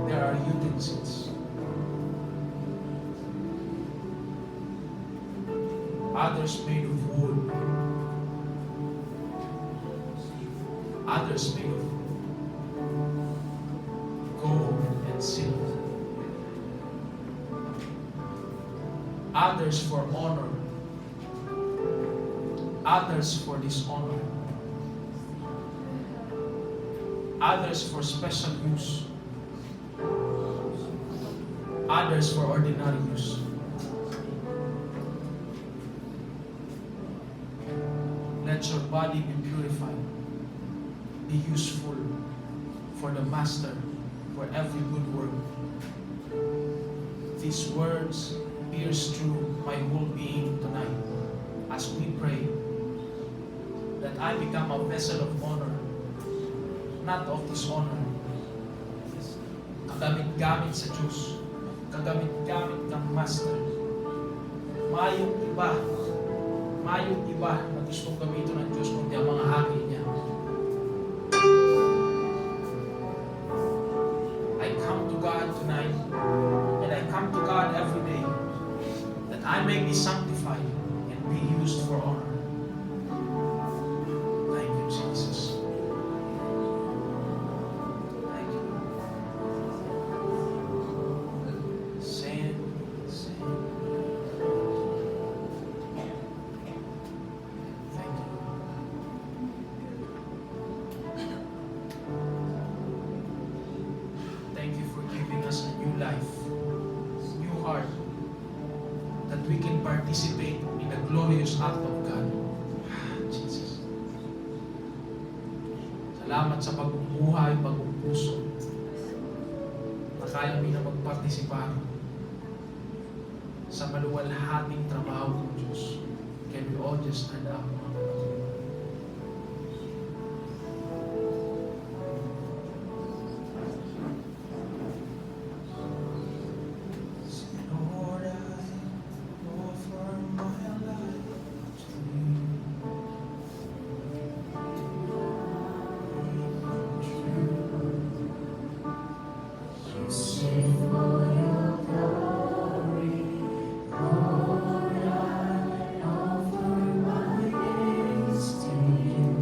There are utensils. Others made of wood. Others made of gold and silver. Others for honor. Others for dishonor. Others for special use. Others for ordinary use. body be purified, be useful for the Master, for every good work. These words pierce through my whole being tonight as we pray that I become a vessel of honor, not of dishonor. Kagamit-gamit sa Diyos, kagamit-gamit ng Master. Mayong iba na gustong gamitin ng Diyos kundi ang mga haki niya. I come to God tonight, and I come to God every day, that I may be sanctified and be used for honor. Thank you, Jesus. Thank you. Send. Thank you. Thank you for giving us a new life, new heart, that we can participate in the glorious act of God. Jesus. Salamat sa bagong buhay, bagong puso, na kaya mi na magpartisipar sa maluwalhating trabaho ng Diyos. Can we all just stand up? Lord, I offer my life to you. You say for your glory, Lord, I offer my days to you,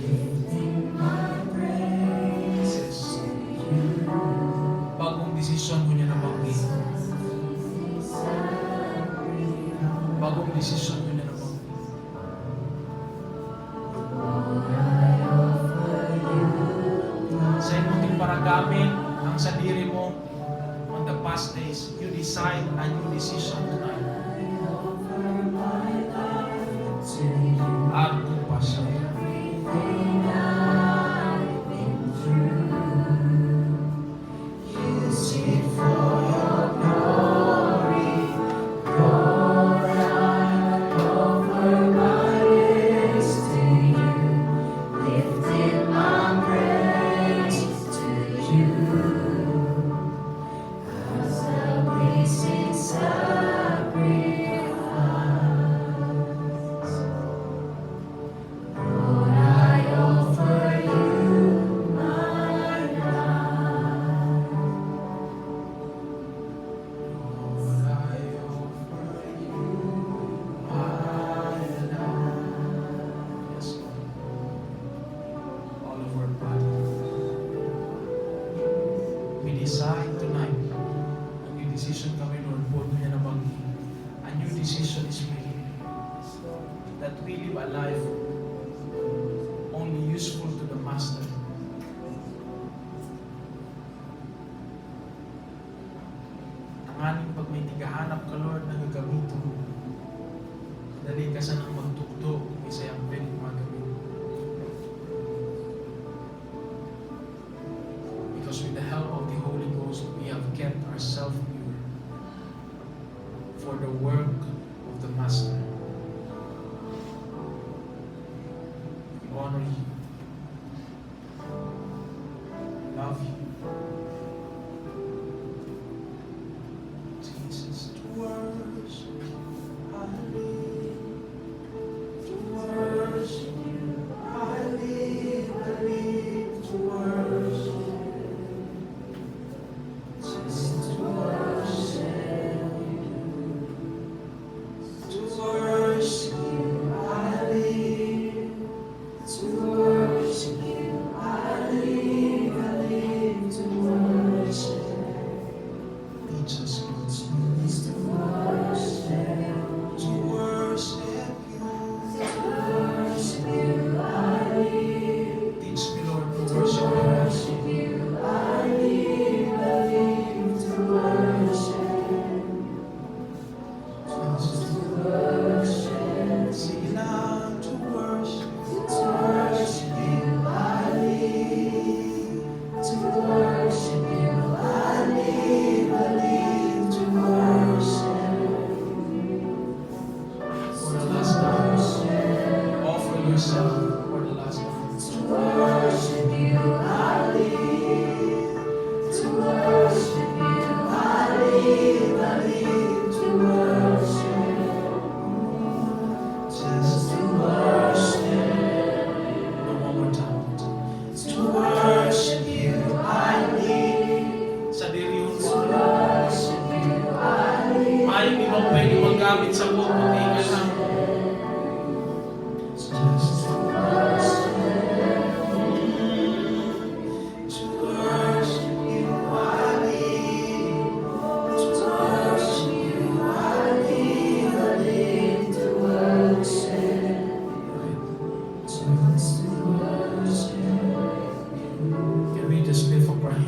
lifting my praises to you. Bagong desisyon mo niya na banggit. Bagong desisyon mo niya na banggit. Sa imuting paragamit ang sarili mo on the past days, you decide a new decision tonight. Ako pa siya. Use it for your glory, Lord, I offer my days to you, lifting my praise to you. As a blazing sacrifice, Lord, I offer you my life. Lord, I offer you my life. Yes, Lord. All of our body. We decide tonight, a new decision kami, Lord, po niya na banggit. A new decision is made that we live a life only useful to the Master. Ang aning pag may tigahanap ka, Lord, na gagamito, dali ka sa nang magtukdo, isa yung pwede magamit. Because with the help of the Holy Ghost, we have kept ourselves pure for the work of the Master. We honor you. Love you. Jesus, to worship you, I live. To worship you, I live. I live to worship you. Just to worship you. To worship you, I live. To worship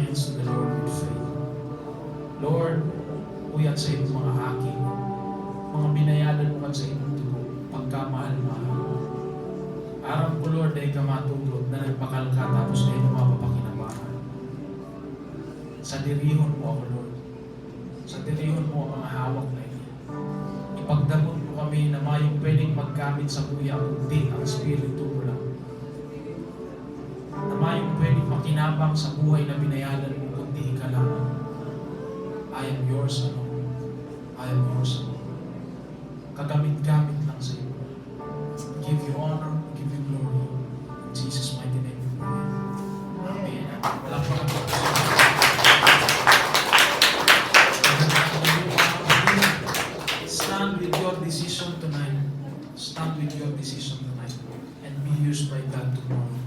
obedience to the Lord with faith. Lord, uyat sa iyong mga aking, mga binayadan mo sa iyong dugo, pagkamahal-mahal. Aram ko, Lord, ay kamatuglod na nagpakal ka tapos na ito mapapakinabangan. Sa dirihon mo ako, Lord. Sa dirihon mo ang mga hawak na ito. Ipagdamot mo kami na mayong pwedeng magkamit sa buya kundi ang Espiritu mo lang. Na mayong pwedeng makinabang sa buhay na binayadan mo kundi ika lang. I am yours alone. I am yours alone. Kagamit-gamit lang sa iyo. Give you honor, give you glory. In Jesus' mighty name we pray. Amen. Walang stand with your decision tonight. Stand with your decision tonight. And be used by God tomorrow.